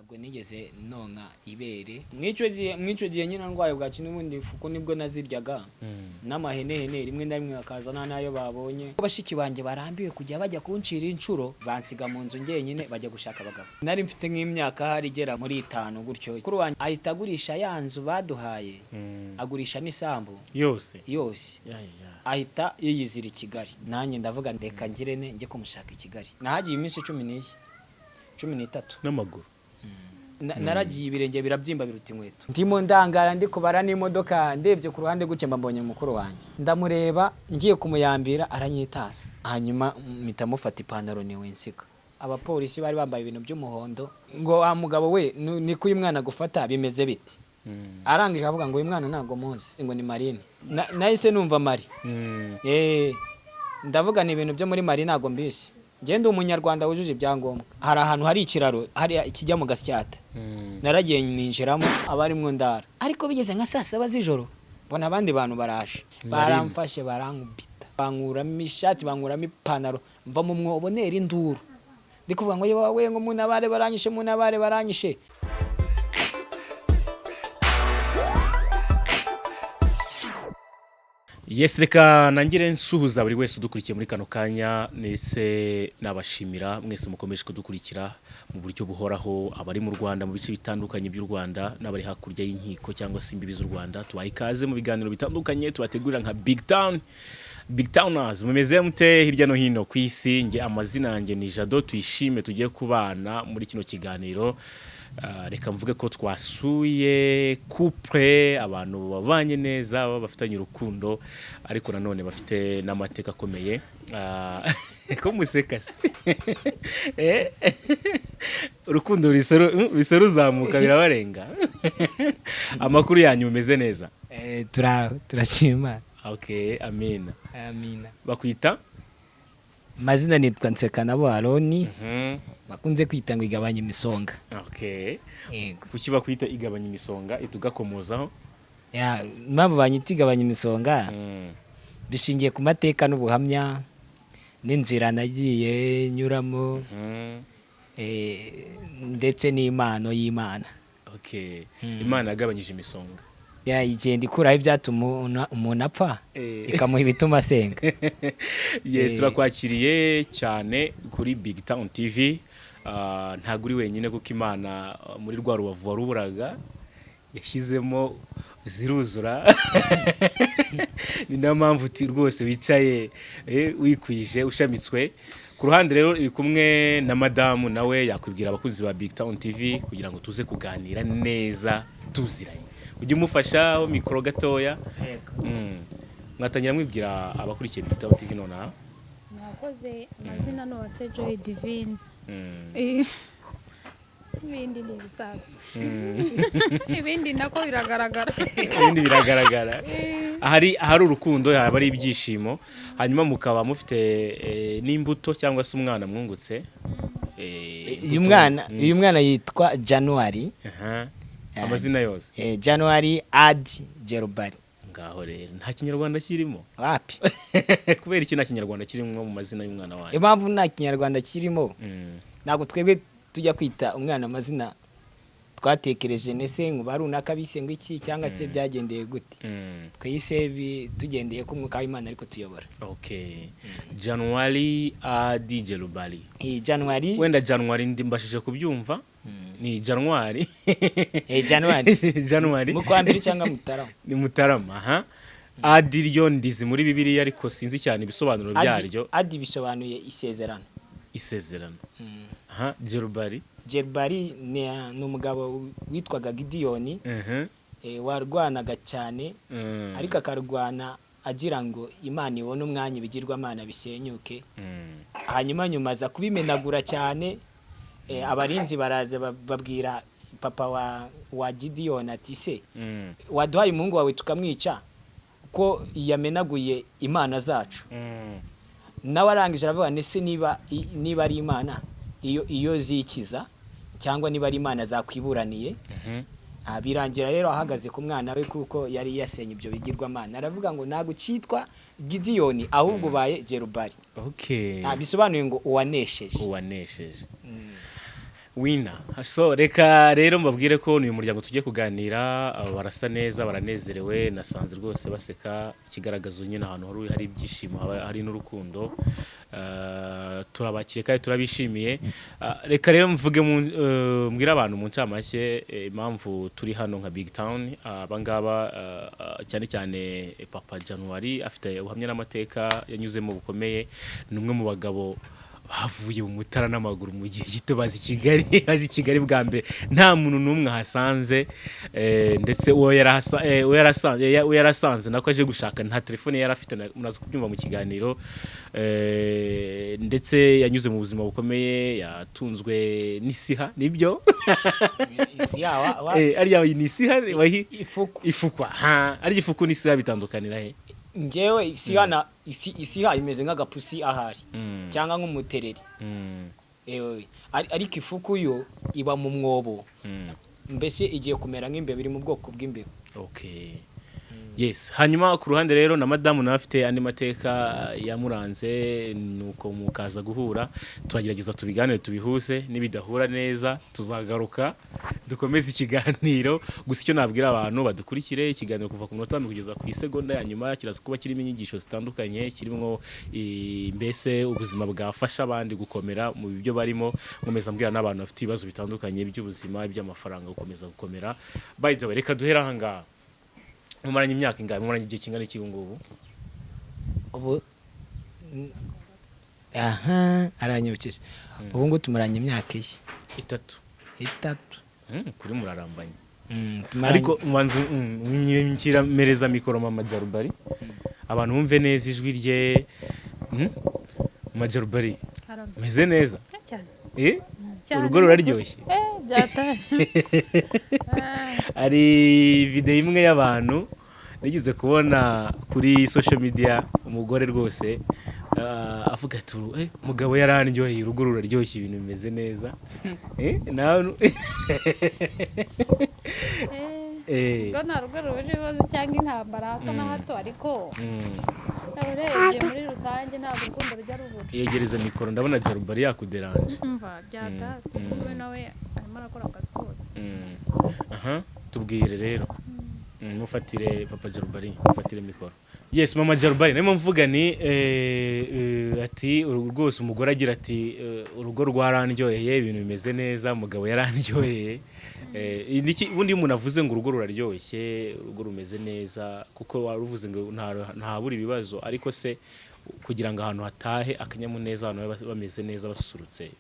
ntabwo nigeze nonka ibere mwico gihe nyina ndwaye bwa kintu ubundi fuko nibwo naziryaga n'amahene rimwe na rimwe akazana nayo babonye bashiki banje barambiwe kujya bajya kuncira incuro bansiga mu nzu ngenyine bajya gushaka abagabo nari mfite nk'imyaka hari igera muri 5 gutyo kuri wanjye ahita agurisha yanzu baduhaye agurisha n'isambu yose ahita yiyizira i Kigali nanjye ndavuga ndeka ngirene njye kumushaka i Kigali nahagiye iminsi 13 n'amaguru naragiye ibirenge birabyimba biruta inkweto ndimo ndangara ndi kubara n'imodoka ndebye ku ruhande gucemba mbonye mukuru wanjye ndamureba ngiye kumuyambira aranyitasa hanyuma mpita mufata ipantaro niwe nsika abapolisi bari bambaye ibintu by'umuhondo ngo wa mugabo we ni kuyi mwana gufata bimeze biti arangije avuga ngo uyu mwana ntago munsi ngo ni Marine nahise numva Mari ndavuga ni ibintu byo muri Mari ntago mbisi ngende umunyarwanda wujuje ibyangombwa hari ahantu hari ikiraro hari ikijya mu Gasyata naragiye ninjiramo abari mu ndara ariko bigeze nka saa 7 z'ijoro bona abandi bantu barashe baramfashe barankubita bankuramo ishati bankuramo ipantaro mva mu mwobo nera induru ndi kuvuga ngo yewe ngo munabare baranyishe Yes, reka nangire nsuhuza buri wese udukurikiye muri kano kanya nese nabashimira mwese mukomeje kudukurikira mu buryo buhoraho abari mu Rwanda mu bice bitandukanye by'u Rwanda n'abari hakurya y'inkiko cyangwa se imbibi z'u Rwanda tubaha ikaze mu biganiro bitandukanye tubategurira nka BigTowners mumeze mute hirya no hino ku isi nge amazina yanjye ni Jado tuyishime tugiye kubana muri kino kiganiro. Reka mvuge ko twasuye couple abantu babanye neza bafitanye urukundo ariko nanone bafite n'amateka akomeye ko museka se urukundo ruzamuka birabarenga amakuru yanyu mumeze neza turashima okay amina bakwita mazina nitwa Nsekanabo Aroni bakunze kwita ngo igabanya imisonga. Okay. Yego. Kuki bakwita igabanya imisonga itugakomozaho? Ya, mpamvu banyita igabanya imisonga. Bishingiye ku mateka n'ubuhamya n'inzira nagiye nyuramo. Ndetse n'impano y'Imana. Okay. Imana yagabanyije imisonga. Ya igenda ikuraho ibyatuma umuntu apfa ikamuha ibituma asenga. Yes, turakwakiriye cyane kuri BigTown TV. Ntago uri wenyine kuko Imana muri rwa rubavu waruburaga yashyizemo ziruzura ni na mpamvu uti rwose wicaye wikwije ushamitswe ku ruhande rero iri kumwe na madamu nawe yakwibwira abakunzi ba BigTown TV kugira ngo tuze kuganira neza tuziranye ujye umufasha ho mikoro gatoya mwatangira mwibwira abakurikiye BigTown TV nona nakoze amazina no wase Joy Divine ibindi ni bisanzwe ibindi nako biragaragara ahari urukundo hari ibyishimo hanyuma mukaba mufite n'imbuto cyangwa se umwana mwungutse uyu mwana yitwa January amazina yose January Ad Jerubari ngaho rero nta kinyarwanda kirimo wapi kubera iki nta kinyarwanda kirimo mu mazina y'umwana wawe impamvu nta kinyarwanda kirimo ntabwo twebwe tujya kwita umwana amazina twatekereje nese ngo barunaka bise ngo iki cyangwa se byagendeye gute twise tugendeye ko umwuka w'Imana ariko tuyobora. Okay. January Ad Jerubari January wenda January ndimbashije kubyumva ni January January mu kwambira cyangwa Mutarama ni Mutarama Adi ryo ndizi muri Bibiliya ariko sinzi cyane ibisobanuro byaryo Adi bisobanuye isezerano Jerubari ni umugabo witwaga Gideon warwanaga cyane ariko akarwana agira ngo Imana ibone umwanya ibigirwamana bisenyuke hanyuma nyuma za kubimenagura cyane abarinzi baraza babwira papa wa Gideon ati se waduhaye umuhungu wawe tukamwica ko yamenaguye imana zacu nawe arangije aravuga nese niba ari Imana iyo zikiza cyangwa niba ari Imana zakwiburaniye birangira rero ahagaze ku mwana we kuko yari yasenye ibyo bigirwamana aravuga ngo ntago cyitwa Gideon ahubwo baye Jerubari. Okay. Bisobanuye ngo uwanesheje. wina. So reka rero mbabwire ko uyu muryango tugiye kuganira barasa neza baranezerewe nasanze rwose baseka ikigaragaza nyine ahantu hari ibyishimo hari n'urukundo turabakire kandi turabishimiye reka rero mvuge mbwira abantu mu ncamake impamvu turi hano nka BigTown abangaba cyane cyane Papa January afite ubuhamya n'amateka yanyuzemo bukomeye ni umwe mu bagabo bavuye mu mutara n'amaguru mu gihe gito bazi Kigali aje Kigali bwa mbere nta muntu numwe hasanze ndetse uwo yarasanze nako aje gushaka nta telefone yari afite munazo kubyumva mu kiganiro ndetse yanyuze mu buzima bukomeye yatunzwe n'isiha nibyo isiha ari yawe ni isiha ifukwa ari ifuku n'isiha bitandukanira he njyewe isiha imeze nk'agapusi ahari cyangwa nk'umutereri ariko ifuku yo iba mu mwobo mbese igiye kumera nk'imbeba iri mu bwoko bw'imbeba. Okay. Yes, hanyuma ku ruhande rero na madamu nawe afite andi mateka yamuranze nuko mukaza guhura turagerageza tubiganire tubihuse nibidahura neza tuzagaruka dukomeze ikiganiro gusa icyo nabwira abantu badukurikire ikiganiro kuva ku minota kugeza ku isegonda ya nyuma kiraza kuba kirimo inyigisho zitandukanye kirimo mbese ubuzima bwafasha abandi gukomera mu byo barimo nkomeza mbwira n'abantu bafite ibibazo bitandukanye by'ubuzima iby'amafaranga gukomeza gukomera. By the way reka duhera hanga mumaranye imyaka ingahe mumaranye igihe kingana iki ngubu ubu aranyibukije ubu ngo tumaranye imyaka itatu kuri murarambanye ariko mwanzu mereza mikoro mama Jarubari abantu bumve neza ijwi rye Majarubari meze neza urugo ruraryoshye byataye ari video imwe y'abantu nigize kubona kuri social media umugore rwose avuga ati mugabo yarandyoheye urugo ruraryoshye ibintu bimeze neza nawe ngo nta rugo ruje ibibazo cyangwa intambara hato na hato ariko urebye muri rusange ntabwo urukundo rujya rubura. Yegereza mikoro ndabona Jarubari yakuderanje byataye kuko nawe arimo arakora akazi kose. Tubwire rero mufatire Papa Jarubari mufatire mikoro. Yes mama Jarubari nimo mvuga ni ati rwose umugore agira ati urugo rwarandyoheye ibintu bimeze neza umugabo yarandyoheye niki ubundi umuntu avuze ngo urugo ruraryoshye urugo rumeze neza kuko waruvuze ngo nta buri bibazo ariko se kugira ngo ahantu hatahe akanyamuneza abantu bameze neza basusurutse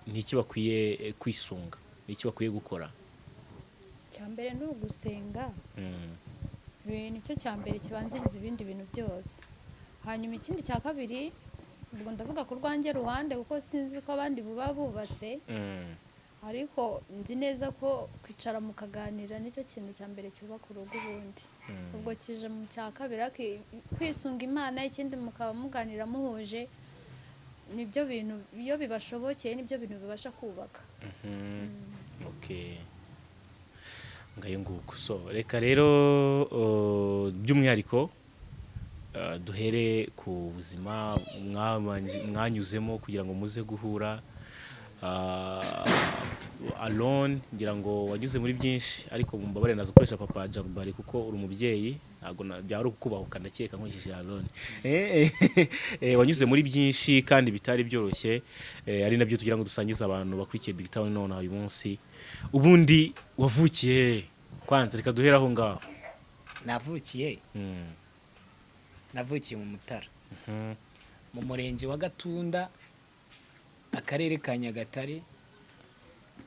niki bakwiye kwisunga niki bakwiye gukora. Cyambere no gusenga nicyo cyambere kibanziriza ibindi bintu byose hanyuma ikindi cya kabiri ubwo ndavuga ku rwanjye ruhande kuko sinzi ko abandi buba bubatse ariko nzi neza ko kwicara mukaganira nicyo kintu cyambere cyubaka urugo ubundi ubwo kije mu cya kabiri kwisunga Imana ikindi mukaba muganira muhuje nibyo bintu iyo bibashobokeye nibyo bintu bibasha kubaka. Okay ngayo nguko so reka rero by'umwihariko duhere ku buzima mwanyuzemo kugira ngo muze guhura alone ngira ngo wanyuze muri byinshi ariko mumbabare nazo gukoresha Papa Jarubari kuko uri umubyeyi ntago byari ukubahuka ndakeka nkoresheje alone wanyuze muri byinshi kandi bitari byoroshye ari nabyo tugira ngo dusangize abantu bakurikiye BigTown none uyu munsi ubundi wavukiye kwanza reka duheraho ngaho. Navukiye mu Mutara mu murenge wa Gatunda akarere ka Nyagatare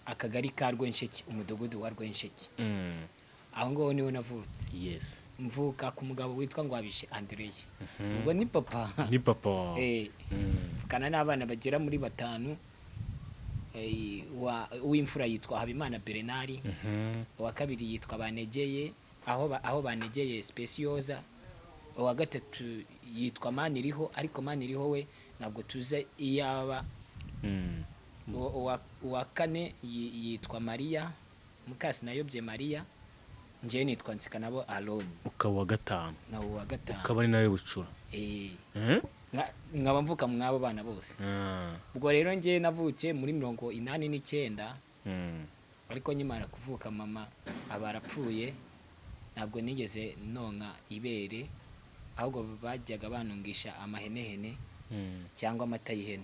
akagari ka Rwensheki umudugudu wa Rwensheki aho ngaho niho navutse. Yes mvuka ku mugabo witwa Ngwabishe Andreye ubwo ni papa mvukana n'abana bagera muri 5 uw'imfura yitwa Habimana Bernard uwa kabiri yitwa Banegeye aho Banegeye Specioza uwa gatatu yitwa Maniriho ariko Maniriho we ntabwo tuze iyaba uwa kane yitwa Maria mukasi nayobye Maria nje nitwa Nsikanabo Alone ukaba wa gatanu na uwa gatanu ukaba ari nawe bucura nkaba mvuka mu abo bana bose. Ubwo rero njye navutse muri 89 ariko nyimara kuvuka mama abarapfuye, ntabwo nigeze nonka ibere, ahubwo bajyaga banungisha amahenehene cyangwa amata y'ihene.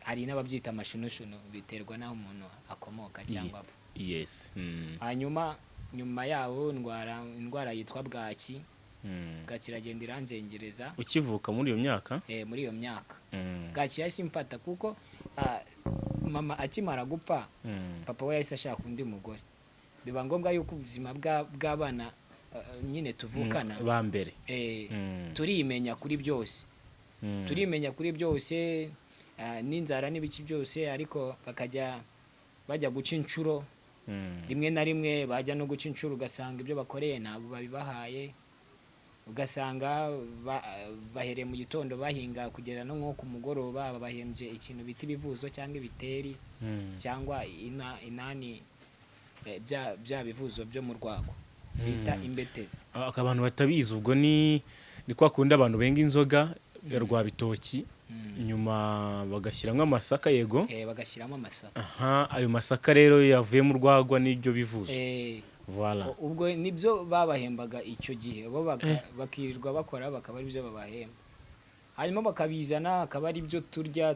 Hari n'ababyita amashunushunu, biterwa n'aho umuntu akomoka cyangwa ava. Yes. Hanyuma nyuma yaho indwara yitwa bwaki, bwaki iragenda iranzengereza. Ukivuka muri iyo myaka? Muri iyo myaka. Bwaki yahise imfata kuko mama akimara gupfa, papa we yahise ashaka undi mugore. Biba ngombwa yuko ubuzima bw'abana nyine tuvukana ba mbere turimenya kuri byose. Turimenya kuri byose, n'inzara n'ibiki byose, ariko bajya guca inshuro. Rimwe na rimwe bajya no guca inshuro, ugasanga ibyo bakoreye ntabwo babibahaye, ugasanga bahereye mu gitondo bahinga kugera no nko ku mugoroba bahembye ikintu bita ibivuzo cyangwa ibiteri cyangwa inani, bya bivuzo byo mu rwago bita imbetezi. Abantu batabizi, ubwo ni kwa kundi abantu benga inzoga rwa bitoki, nyuma bagashyiramo amasaka. Yego, bagashyiramo amasaka. Ayo masaka rero yavuye mu rwagwa n'ibyo bivuzo. Voilà. Ubwo nibyo babahembaga icyo gihe, bo bakirirwa bakora, bakaba ari byo babahemba. Hanyuma bakabizana, akaba ari byo turya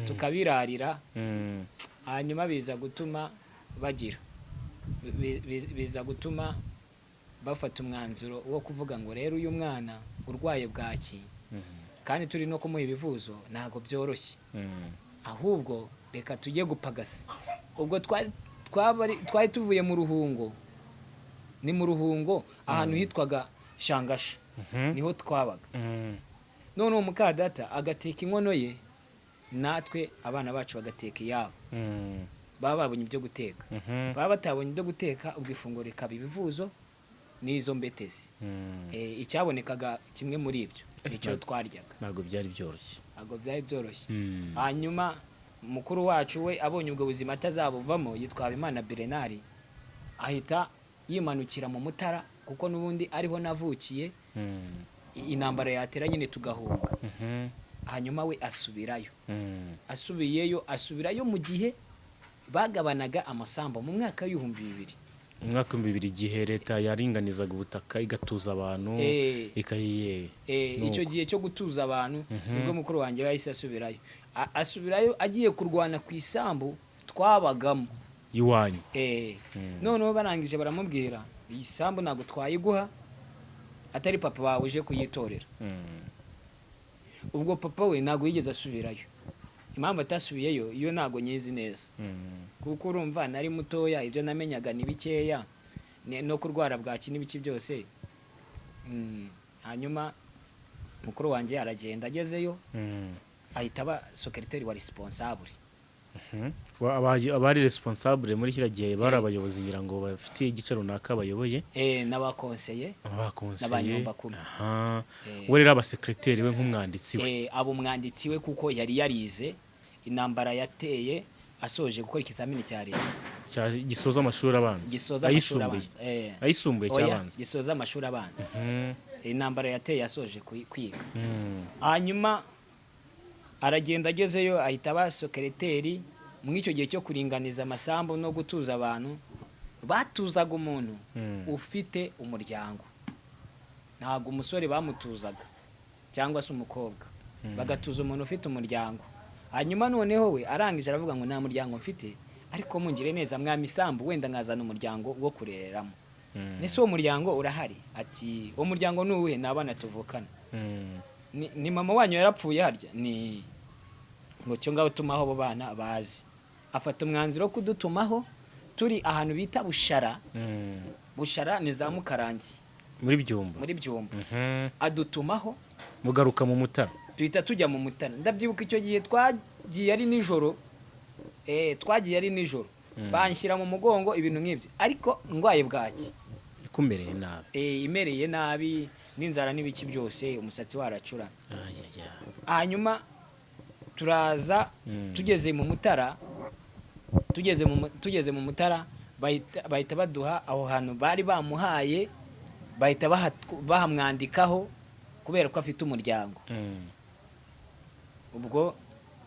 tukabirarira. Hanyuma biza gutuma biza gutuma bafata umwanzuro wo kuvuga ngo rero uyu mwana urwaye bwaki kandi turi no kumuha ibivuzo ntago byoroshye, ahubwo reka tujye gupagasa. Ubwo twari tuvuye mu ruhungo, ni mu ruhungo ahantu hitwaga Shangasha, niho twabaga. None umukadata agateka inkono ye, natwe abana bacu bagateka iyabo. Baba babonye ibyo guteka, baba batabonye ibyo guteka, ubwo ifunguro rikaba ibivuzo n'izo mbetezi. Icyabonekaga kimwe muri ibyo nicyo twaryaga. Ntabwo byari byoroshye. Hanyuma mukuru wacu we abonye ubwo buzima atazabuvamo, yitwa Imana Berenari, ahita yimanukira mu Mutara, kuko n'ubundi ariho navukiye. Intambara yatera nyine tugahunga. Hanyuma we asubirayo. Asubirayo mu gihe bagabanaga amasambu mu mwaka w'ibihumbi 2000. Umwaka wa 2000, igihe leta yaringanizaga ubutaka igatuza abantu icyo gihe cyo gutuza abantu, nibwo mukuru wanjye yahise asubirayo agiye kurwana ku isambu twabagamo iwanyu. Noneho barangije baramubwira, iyi sambu ntabwo twayiguha atari papa wawe uje kuyitorera. Ubwo papa we ntabwo yigeze asubirayo. Impamvu atasubiyeyo iyo ntabwo nyizi neza, kuko urumva nari mutoya, ibyo namenyaga ni bikeya, no kurwara bwaki n'ibiki byose. Hanyuma mukuru wanjye aragenda, agezeyo ahita aba secretary wa responsable. Abari responsable muri kiriya gihe bari abayobozi, ngira ngo bafite igice runaka bayoboye, n'abakonseye n'abanyumbakumi. We rero aba secretary we nk'umwanditsi we. Abo umwanditsi we kuko yari yarize, intambara yateye asoje gukora ikizamini cya leta gisoza amashuri abanza, ayisumbuye cy'abanza, gisoza amashuri abanza. Intambara yateye asoje kwiga. Hanyuma aragenda, agezeyo ahita aba secretary. Mu icyo gihe cyo kuringaniza amasambu no gutuza abantu, batuzaga umuntu ufite umuryango, ntabwo umusore bamutuzaga cyangwa se umukobwa, bagatuza umuntu ufite umuryango. Hanyuma noneho we arangije aravuga ngo nta muryango mfite, ariko mungire neza mwami isambu, wenda nkazana umuryango wo kurereramo. Nese uwo muryango urahari? Ati uwo muryango ni uwuhe? N'abana tuvukana. Ni mama wanyu yarapfuye harya? Ni ngo cyo ngaho tumaho abo bana bazi. Afata umwanzuro wo kudutumaho, turi ahantu bita Bushara. Bushara ni za Mukarangi muri Byumba. Adutumaho mugaruka mu Mutara, duhita tujya mu Mutara. Ndabyibuka icyo gihe twagiye ari nijoro. Banshyira mu mugongo ibintu nk'ibyo, ariko ndwaye bwaki ikumereye nabi. Imereye nabi, n'inzara n'ibiki byose, umusatsi waracura. Hanyuma turaza, tugeze mu Mutara, tugeze mu Mutara, bahita baduha aho hantu bari bamuhaye, bahita bahamwandikaho kubera ko afite umuryango. ubwo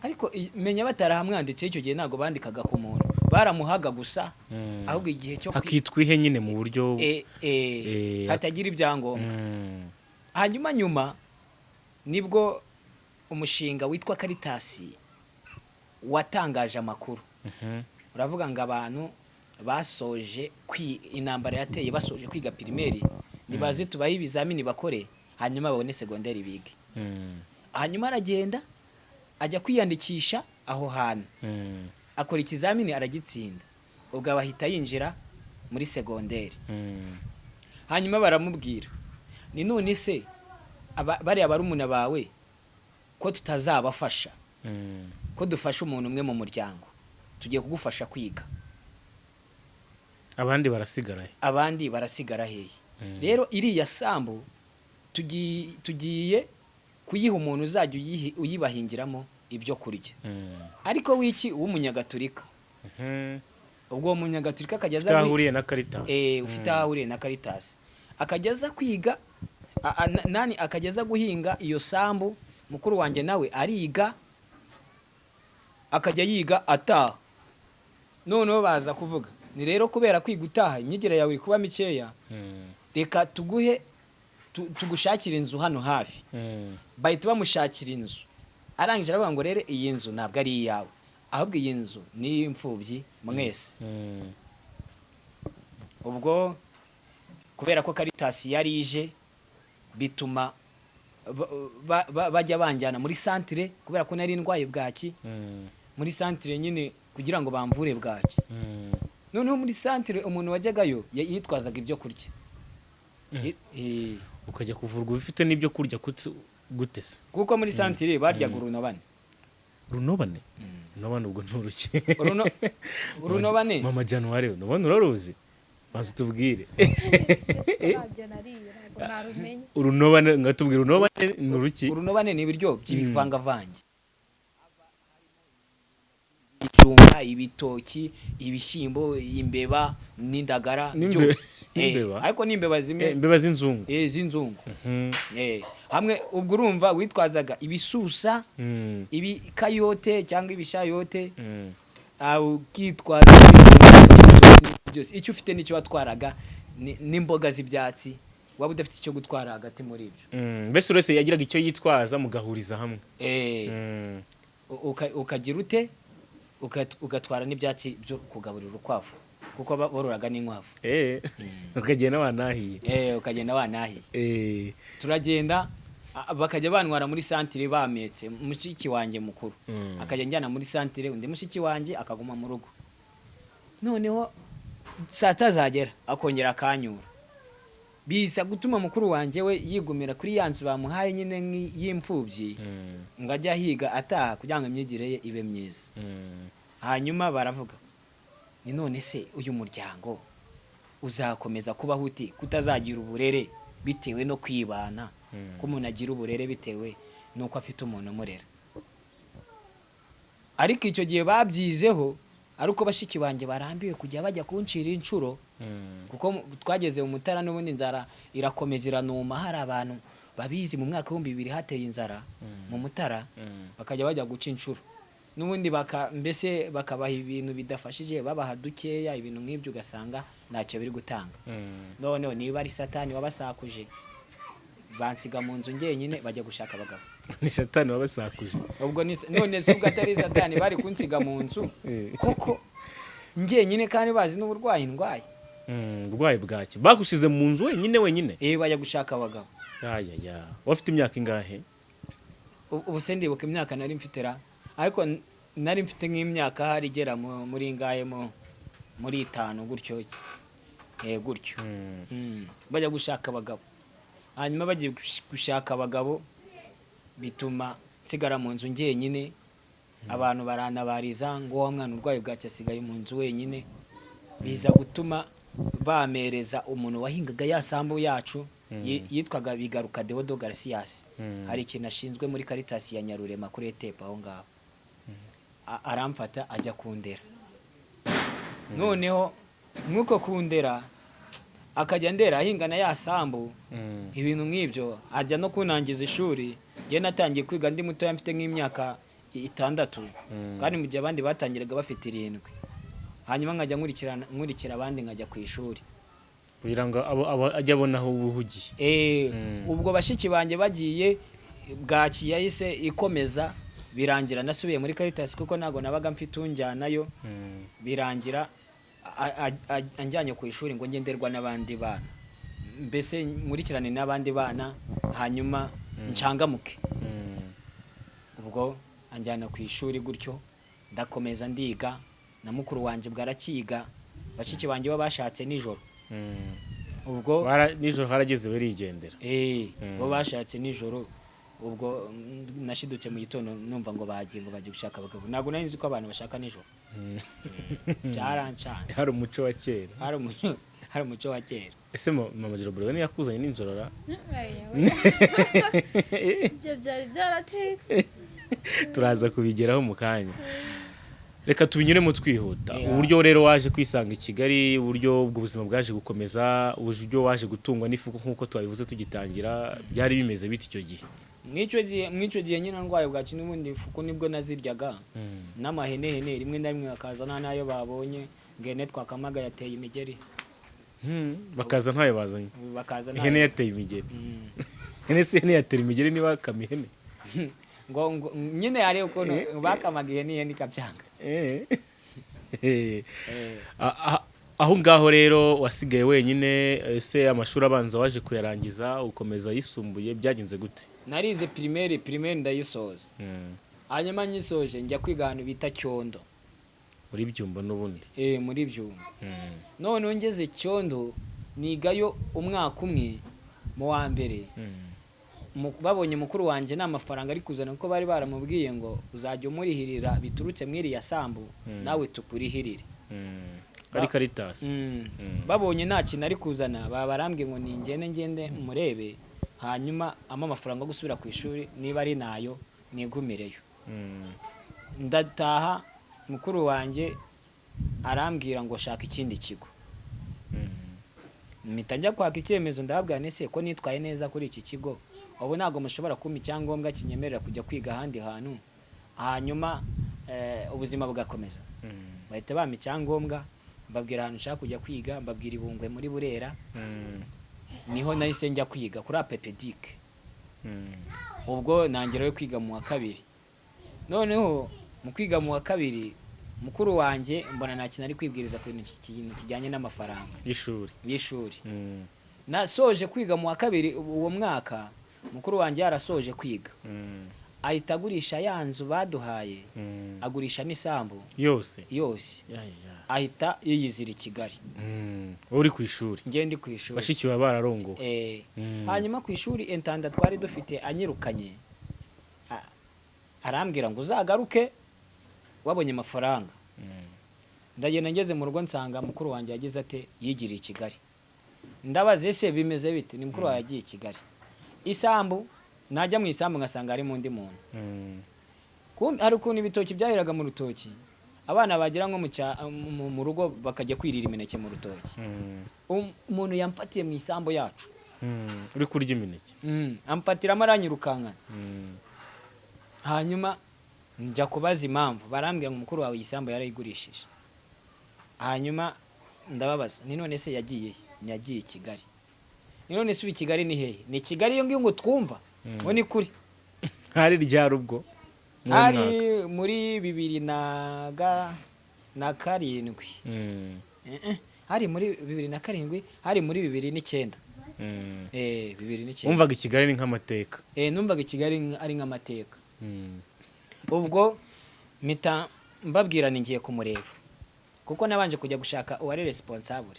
ariko menya batarahamwanditse icyo gihe ntago bandikaga ku muntu baramuhaga gusa ahubwo igihe cyo hakitwa ihe nyine mu buryo hatagira ibyangombwa nyuma nibwo umushinga witwa Karitasi watangaje amakuru uravuga ngo abantu basoje intambara yateye basoje kwiga primaire nibaze tubahe ibizamini bakore hanyuma babone segonderi bige hanyuma aragenda ajya kwiyandikisha aho hantu akora ikizamini aragitsinda ubwo abahita yinjira muri segonderi hanyuma baramubwira ni none se bariya barumuna bawe ko tutazabafasha ko dufasha umuntu umwe mu muryango tugiye kugufasha kwiga abandi barasigara hehe rero iriya sambu tugiye kuyiha umuntu uzajya uyibahingiramo ibyo kurya ariko wiki w'umunyagatulika ubwo umunyagatulika akageza ahahuriye na Karitasi ufite ahahuriye na Karitasi akageza kwiga akageza guhinga iyo sambu mukuru wanjye nawe ariga akajya yiga ataha noneho baza kuvuga ni rero kubera kwiga utaha imyigire yawe iri kuba mikeya reka tugushakira inzu hano hafi bahita bamushakira inzu arangije aravuga ngo rero iyi nzu ntabwo ari iyawe ahubwo iyi nzu ni iy'imfubyi mwese ubwo kubera ko Karitasi yari ije bituma bajya banjyana muri santire kubera ko nari ndwaye bwaki muri santire nyine kugira ngo bamvure bwaki noneho muri santire umuntu wajyagayo yitwazaga ibyo kurya ukajya kuvurwa ufite n'ibyo kurya gute se kuko muri santire baryaga urunobane ubwo nturushye urunobane mama January urunobane uraruzi maze tubwire urunobane ngatubwira urunobane nuruki urunobane ni ibiryo by'ibivangavange ijumba ibitoki ibishyimbo imbeba n'indagara byose ariko n'imbeba zimwe imbeba z'inzungu z'inzungu hamwe ubwo urumva witwazaga ibisusa ibikayote cyangwa ibishayote ukitwaza byose icyo ufite nicyo watwaraga n'imboga z'ibyatsi waba udafite icyo gutwara hagati muri ibyo mbese urese yagiraga icyo yitwaza mugahuriza hamwe ukagira ute ugatwara n'ibyatsi byo kugaburira urukwavu kuko bororaga n'inkwavu ukagenda wanahiye ukagenda wanahiye turagenda bakajya bantwara muri santire bametse mushiki wanjye mukuru akajya njyana muri santire undi mushiki wanjye akaguma mu rugo noneho saa sita zagera akongera akanyura bisa gutuma mukuru wanjye we yigumira kuri ya nzu bamuhaye nyine y'imfubyi ngo ajya higa ataha kugira ngo imyigire ye ibe myiza hanyuma baravuga ni none se uyu muryango uzakomeza kubaho uti kutazagira uburere bitewe no kwibana ko umuntu agira uburere bitewe nuko afite umuntu umurera ariko icyo gihe babyizeho ariko bashiki banjye barambiwe kujya bajya kuncira inshuro kuko twageze mu Mutara n'ubundi inzara irakomeza iranuma hari abantu babizi mu mwaka w'2000 hateye inzara mu Mutara bakajya bajya guca inshuro n'ubundi mbese bakabaha ibintu bidafashije babaha dukeya ibintu nk'ibyo ugasanga ntacyo biri gutanga noneho niba ari satani wabasakuje bansiga mu nzu njyenyine bajya gushaka abagabo ni satani wabasakuje ubwo none se ubwo atari satani bari kunsiga mu nzu kuko njyenyine kandi bazi n'uburwayi ndwaye urwaye bwaki bagusize mu nzu wenyine bajya gushaka abagabo wafite imyaka ingahe ubu se ndibuka imyaka nari mfite ariko nari mfite nk'imyaka hari igera muri ingahe muri 5 gutyo gutyo bajya gushaka abagabo hanyuma bagiye gushaka abagabo bituma nsigara mu nzu njyenyine abantu baranabariza ngo wa mwana urwaye bwacyo asigaye mu nzu wenyine biza gutuma bamereza umuntu wahingaga ya sambu yacu yitwaga Bigaruka Deodo Garcias hari ikintu ashinzwe muri Karitasi ya Nyarurema kuri Etepa aho ngaho aramfata ajya kundera noneho nk'uko kundera akajya ndera ahingana ya sambu ibintu nk'ibyo ajya no kunangiza ishuri njye natangiye kwiga ndi mutoya mfite nk'imyaka 6 kandi mu gihe abandi batangiraga bafite 7 hanyuma nkajya nkurikira abandi nkajya ku ishuri kugira ngo ajye abona aho ubuhugiye. ubwo bashiki banjye bagiye bwaki yahise ikomeza birangira nasubiye muri Caritas kuko nago nabaga mfite unjyanayo birangira anjyanye ku ishuri ngo ngenderwa n'abandi bana mbese nkurikirane n'abandi bana hanyuma nchangamuke ubwo anjyana ku ishuri gutyo ndakomeza ndiga na mukuru wanjye bwarakiga bashiki banjye bashatse nijoro ubwo nijoro harageze barigendera bo bashatse nijoro ubwo nashidutse mu gitondo numva ngo bagiye gushaka abagabo nago nari nzi ko abantu bashaka nijoro cyarancanye hari umuco wa kera hari umuco wa kera ese mama Jeroboro ni yakuzanye ninjoro ra ibyo byari byaracitse turaza kubigeraho mu kanya reka tubinyuremo twihuta uburyo rero waje kwisanga i Kigali uburyo ubuzima bwaje gukomeza uburyo waje gutungwa n'ifuko nkuko twabivuze tugitangira byari bimeze biti icyo gihe mw'icyo gihe nyine ndwaye bwacu n'ubundi ifuko nibwo naziryaga n'amahene rimwe na rimwe akazana nayo babonye ngene twakamaga yateye imigeri bakaza ntayo bazanye ihene yateye imigeri ihene se yatera imigeri niba kamihene ngo nyine yari uko bakamaga ihene ikabyanga aho ngaho rero wasigaye wenyine ese amashuri abanza waje kuyarangiza ukomeza yisumbuye byagenze gute narize primaire ndayisoza hanyuma nyisoje njya kwiga ahantu bita Cyondo muri Byumba n'ubundi muri Byumba none ngeze Cyondo nigayo umwaka umwe mu wa mbere babonye mukuru wanjye n'amafaranga ari kuzana kuko bari baramubwiye ngo uzajya umurihirira biturutse mwiri ya sambu nawe tukurihirire ari Caritas babonye nta kintu ari kuzana barambwiye ngo ngende murebe hanyuma amafaranga yo gusubira ku ishuri niba ari nayo nigumireyo ndataha mukuru wanjye arambwira ngo shaka ikindi kigo mpita njya kwaka icyemezo ndababwira nese ko nitwaye neza kuri iki kigo ubu ntabwo mushobora kumpa icyangombwa kinyemerera kujya kwiga ahandi hantu hanyuma ubuzima bugakomeza bahita bampa icyangombwa mbabwira ahantu nshaka kujya kwiga mbabwira Ibungwe muri Burera niho nahise njya kwiga kuri apepedike ubwo nangerayo kwiga mu wa kabiri noneho mu kwiga mu wa kabiri mukuru wanjye mbona nta kintu ari kwibwiriza ku kintu kijyanye n'amafaranga y'ishuri nasoje kwiga mu wa kabiri uwo mwaka mukuru wanjye yarasoje kwiga ahita agurisha ya nzu baduhaye agurisha n'isambu yose ahita yiyizira i Kigali uri ku ishuri njye ndi ku ishuri bashiki baba bararongo hanyuma ku ishuri entanda twari dufite anyirukanye arambwira ngo uzagaruke wabonye amafaranga ndagenda ngeze mu rugo nsanga mukuru wanjye yagize ate yigiriye i Kigali ndabaze ese bimeze bite ni mukuru yagiye i Kigali isambu najya mu isambu ngasanga ari mu ndi muntu hari ukuntu ibitoki byaheraga mu rutoki abana bagira nko mu rugo bakajya kwirira imineke mu rutoki umuntu yamfatiye mu isambu yacu uri kurya imineke amfatiramo aranyirukankana hanyuma njya kubaza impamvu barambwira ngo mukuru wawe isambu yarayigurishije hanyuma ndababaza ni none se yagiye i Kigali ni none se i Kigali ni hehe ni Kigali iyo ngiyo ngo twumva ngo ni kuri hari ryari ubwo hari muri 2007 hari muri 2007 hari muri 2009 2009 umvaga i Kigali ni nk'amateka numvaga i Kigali ari nk'amateka ubwo mpita mbabwira ngiye kumureba kuko nabanje kujya gushaka uwari responsable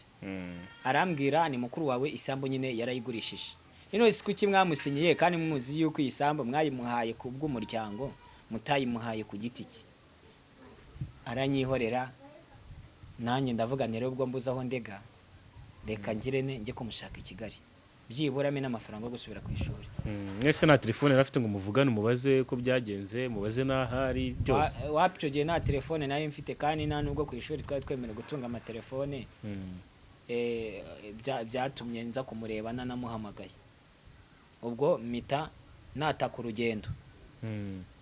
arambwira ni mukuru wawe isambu nyine yarayigurishije ino isi kuki mwamusinyiye kandi mumuzi yuko isambu mwayimuhaye ku bw'umuryango mutayimuhaye ku giti cye aranyihorera nanjye ndavuga rero ubwo mbuza aho ndega reka ngirene njye kumushaka i Kigali byibura me n'amafaranga yo gusubira ku ishuri mwese na telefone rafite ngo muvugane mubaze ko byagenze mubaze n'ahari byose wapyo gihe nta telefone nari mfite kandi nta nubwo ku ishuri twari twemerewe gutunga amatelefone byatumye nza kumureba nanamuhamagaye ubwo mita nataka urugendo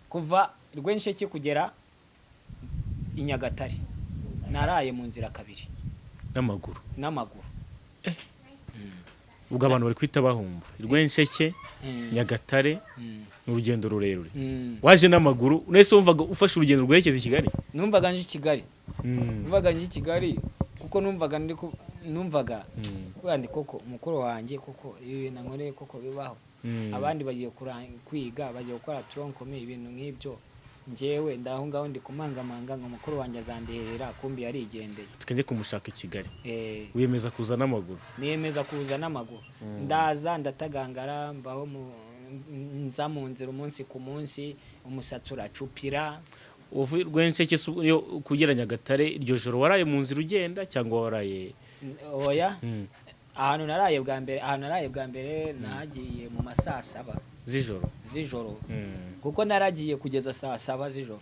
kuva Rwensheke kugera i Nyagatare naraye mu nzira kabiri n'amaguru ubwo abantu bari kwita bahumva Rwensheke Nyagatare n'urugendo rurerure waje n'amaguru nese wumvaga ufashe urugendo rwerekeza i Kigali numvaga nje i Kigali kuko numvaga kandi koko mukuru wanjye koko ibi nankoreye koko bibaho abandi bagiye kwiga bagiye gukora tronkome ibintu nk'ibyo njyewe ndaho ngaho ndi kumangamanga ngo mukuru wanjye azanderera kumbi yarigendeye tukajye kumushaka i Kigali wiyemeza kuza n'amaguru niyemeza kuza n'amaguru ndaza ndatagangara mbaho nza mu nzira umunsi ku munsi umusatsi uracupira uvuye Rwensheke kugera Nyagatare iryo joro waraye mu nzira ugenda cyangwa waraye oya ahantu naraye bwa mbere nagiye mu masaa 7 z'ijoro kuko naragiye kugeza saa 7 z'ijoro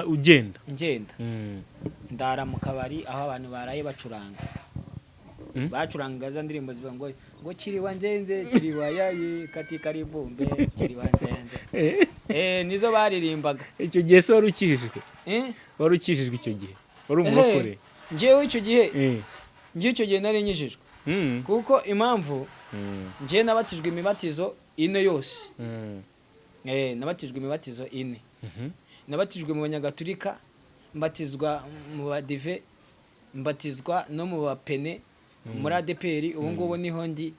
ugenda ndara mu kabari aho abantu baraye bacuranga za ndirimbo zivuga ngo kiriwa nzenze kiriwa yayi kati karibumbe kiriwa nzenze nizo baririmbaga icyo gihe se warukijijwe icyo gihe wari umurokore njyewe icyo gihe nari nyijijwe kuko impamvu njye nabatijwe imibatizo 4 yose nabatijwe imibatizo 4 nabatijwe mu Banyagatulika mbatizwa mu Badive mbatizwa no mu Bapene muri ADPR ubu ngubu niho ndi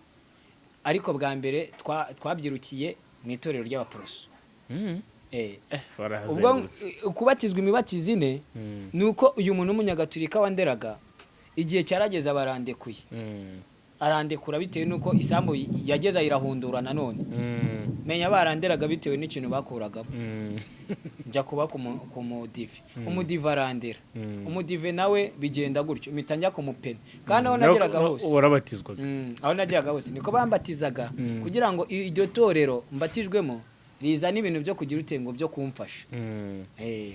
ariko bwa mbere twabyirukiye mu itorero ry'Abaporoso ubwo kubatizwa imibatizo 4 nuko uyu muntu w'Umunyagatulika wanderaga igihe cyarageze barandekuye arandekura bitewe nuko isambu yageza irahundura nanone menya baranderaga bitewe n'ikintu bakuragamo njya kuba ku umudive arandera umudive nawe bigenda gutyo mpita njya kumupena kandi aho nageraga hose warabatizwaga aho nageraga hose niko bambatizaga kugira ngo iryo torero mbatijwemo riza n'ibintu byo kugira utengo byo kumfasha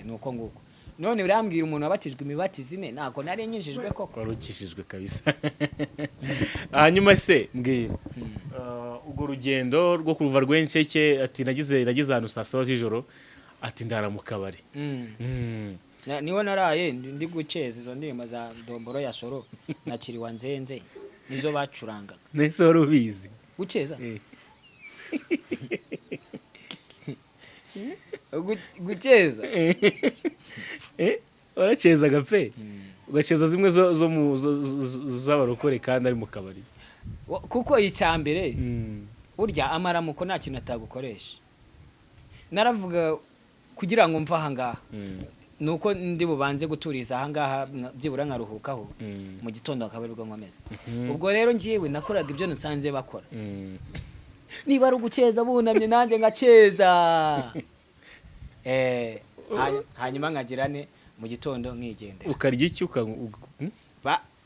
nuko nguko none urambwira umuntu wabatijwe imibatizo 4 nako nari nyijijwe koko warukishijwe kabisa hanyuma se mbwira ubwo rugendo rwo kuva Rwensheke ati nagize ahantu saa 7 z'ijoro ati ndara mu kabari niho naraye ndi guceza izo ndirimbo za Domboro ya Soro na Kiriwa Nzenze nizo bacurangaga nese wari ubizi guceza guceza waracezaga pe ugaceza zimwe z'abarokore kandi ari mu kabari kuko icyambere burya amaramuko nta kintu atagukoresha naravuga kugira ngo mva ahangaha nuko ndi bubanze guturiza ahangaha byibura nkaruhukaho mu gitondo akabarirwa nkomeza ubwo rero ngiyewe nakoraga ibyo nsanze bakora niba ari uguceza bunamye nanjye ngaceza hanyuma nkagirane mu gitondo nkigendera ukarya iki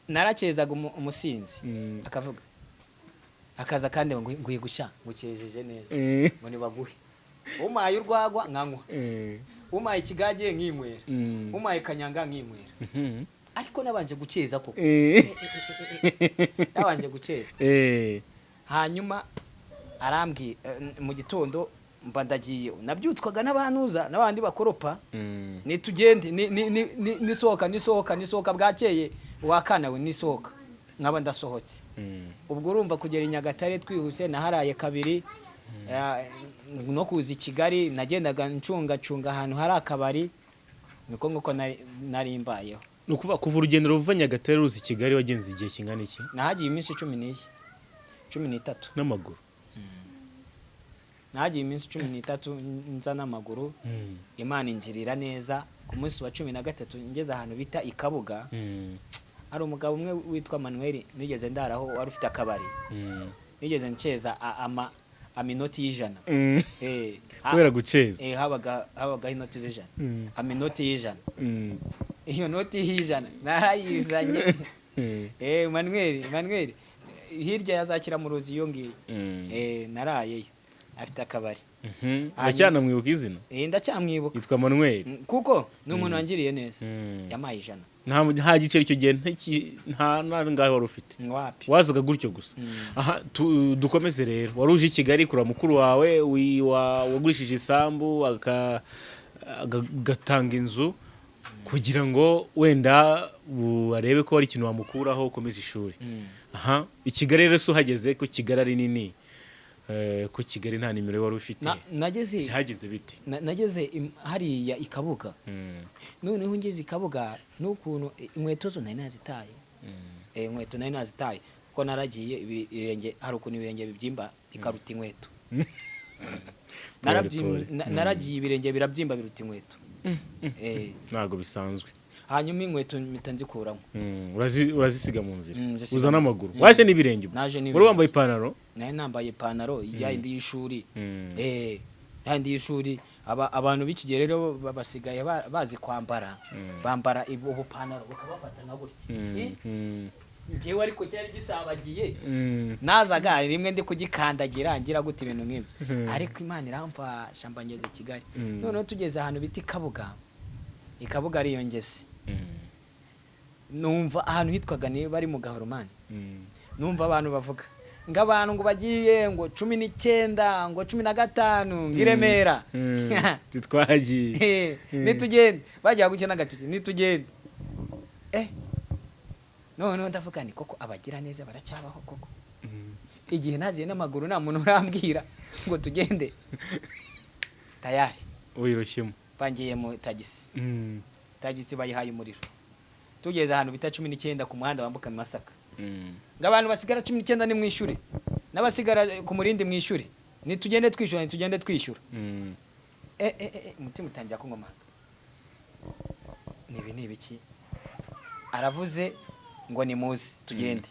naracezaga umusinzi akavuga akaza kandi nguye gushya ngukejeje neza ngo nibaguhe umaye urwagwa nkanywa umaye ikigage nkinywera umaye kanyanga nkinywera ariko nabanje guceza koko nabanje guceza hanyuma arambwiye mu gitondo mba ndagiye nabyutswaga n'abahanuza n'abandi bakoropa nitugende nisohoka bwakeye wakanawe nisohoka nkaba ndasohotse ubwo urumva kugera i Nyagatare twihuse naharaye kabiri no kuza i Kigali nagendaga ncunga ahantu hari akabari niko nguko nari mbayeho nukuva kuva urugendo ruva Nyagatare ruza i Kigali wagenze igihe kingana iki nahagiye iminsi 13 n'amaguru nahagiye iminsi 13 nza n'amaguru Imana ingirira neza ku munsi wa 13 ngeze ahantu bita Ikabuga hari umugabo umwe witwa Manuel nigeze ndaraho wari ufite akabari nigeze nceza aminoti y'ijana kubera guceza habaga inoti z'ijana aminoti y'ijana iyo noti y'ijana narayizanye Manuel hirya yazakira mu ruzi iyo ngiyo narayeyo afite akabari. Ndacyana mwibuka izina? Ndacyamwibuka. Yitwa Manuel. Kuko ni umuntu wangiriye neza. Yamaye 100. Nta giceri cyo gihe nta ngaho wari ufite. Wapi. Wazaga gutyo gusa. Aha dukomeze rero. Wari uje i Kigali kura mukuru wawe wagurishije isambu agatanga inzu kugira ngo wenda arebe ko hari ikintu wamukuraho ukomeza ishuri. Aha i Kigali rero so hageze ko Kigali ari nini. Ko Kigali nta nimero wari ufite. Nageze cyageze biti. Nageze hariya ikabuga. Noneho ngeze ikabuga n'ukuntu inkweto zo nari nazitaye. Inkweto nari nazitaye ko naragiye ibirenge hari ukuntu ibirenge bibyimba bikaruta inkweto. Naragiye ibirenge birabyimba biruta inkweto. Ntago bisanzwe. Hanyuma inkweto mpita nzikuramo. Urazisiga mu nzira. Uza n'amaguru. Waje n'ibirenge. Wari wambaye ipantaro? Nari nambaye ipantaro yindi y'ishuri. Yindi y'ishuri abantu b'iki rero basigaye bazi kwambara. Bambara ubupantaro bakabafata nka gutya. Ngewe ariko cyari gisabagiye. Nazaga rimwe ndi kugikandagira ngira gute ibintu nk'ibyo. Ariko Imana iramfasha mbangeze Kigali. Noneho tugeze ahantu biti Ikabuga ari yongese. Numva ahantu hitwaga ni bari mu Gahoromani. Numva abantu bavuga ngabantu ngo bagiye ngo 19 ngo 15 ngiremera. Titwagiye. Nitugende bajya gukina gatike nitugende. No ndavuga ni koko abagira neza baracyabaho koko. Igihe naziye n'amaguru nta muntu urambwira ngo tugende. Tayari. Wiroshyemo. Bangiye mu tagisi. Tagisi bayihaye umuriro. Tugeze ahantu bita 19 ku muhanda wambuka Masaka. Ngabantu basigara 19 ni mwishure. Nabasigara ku murindi mwishure. Nitugende twishyura. Umutima utangira kungomanga. Ni ibiki? Aravuze ngo ni muzi tugende.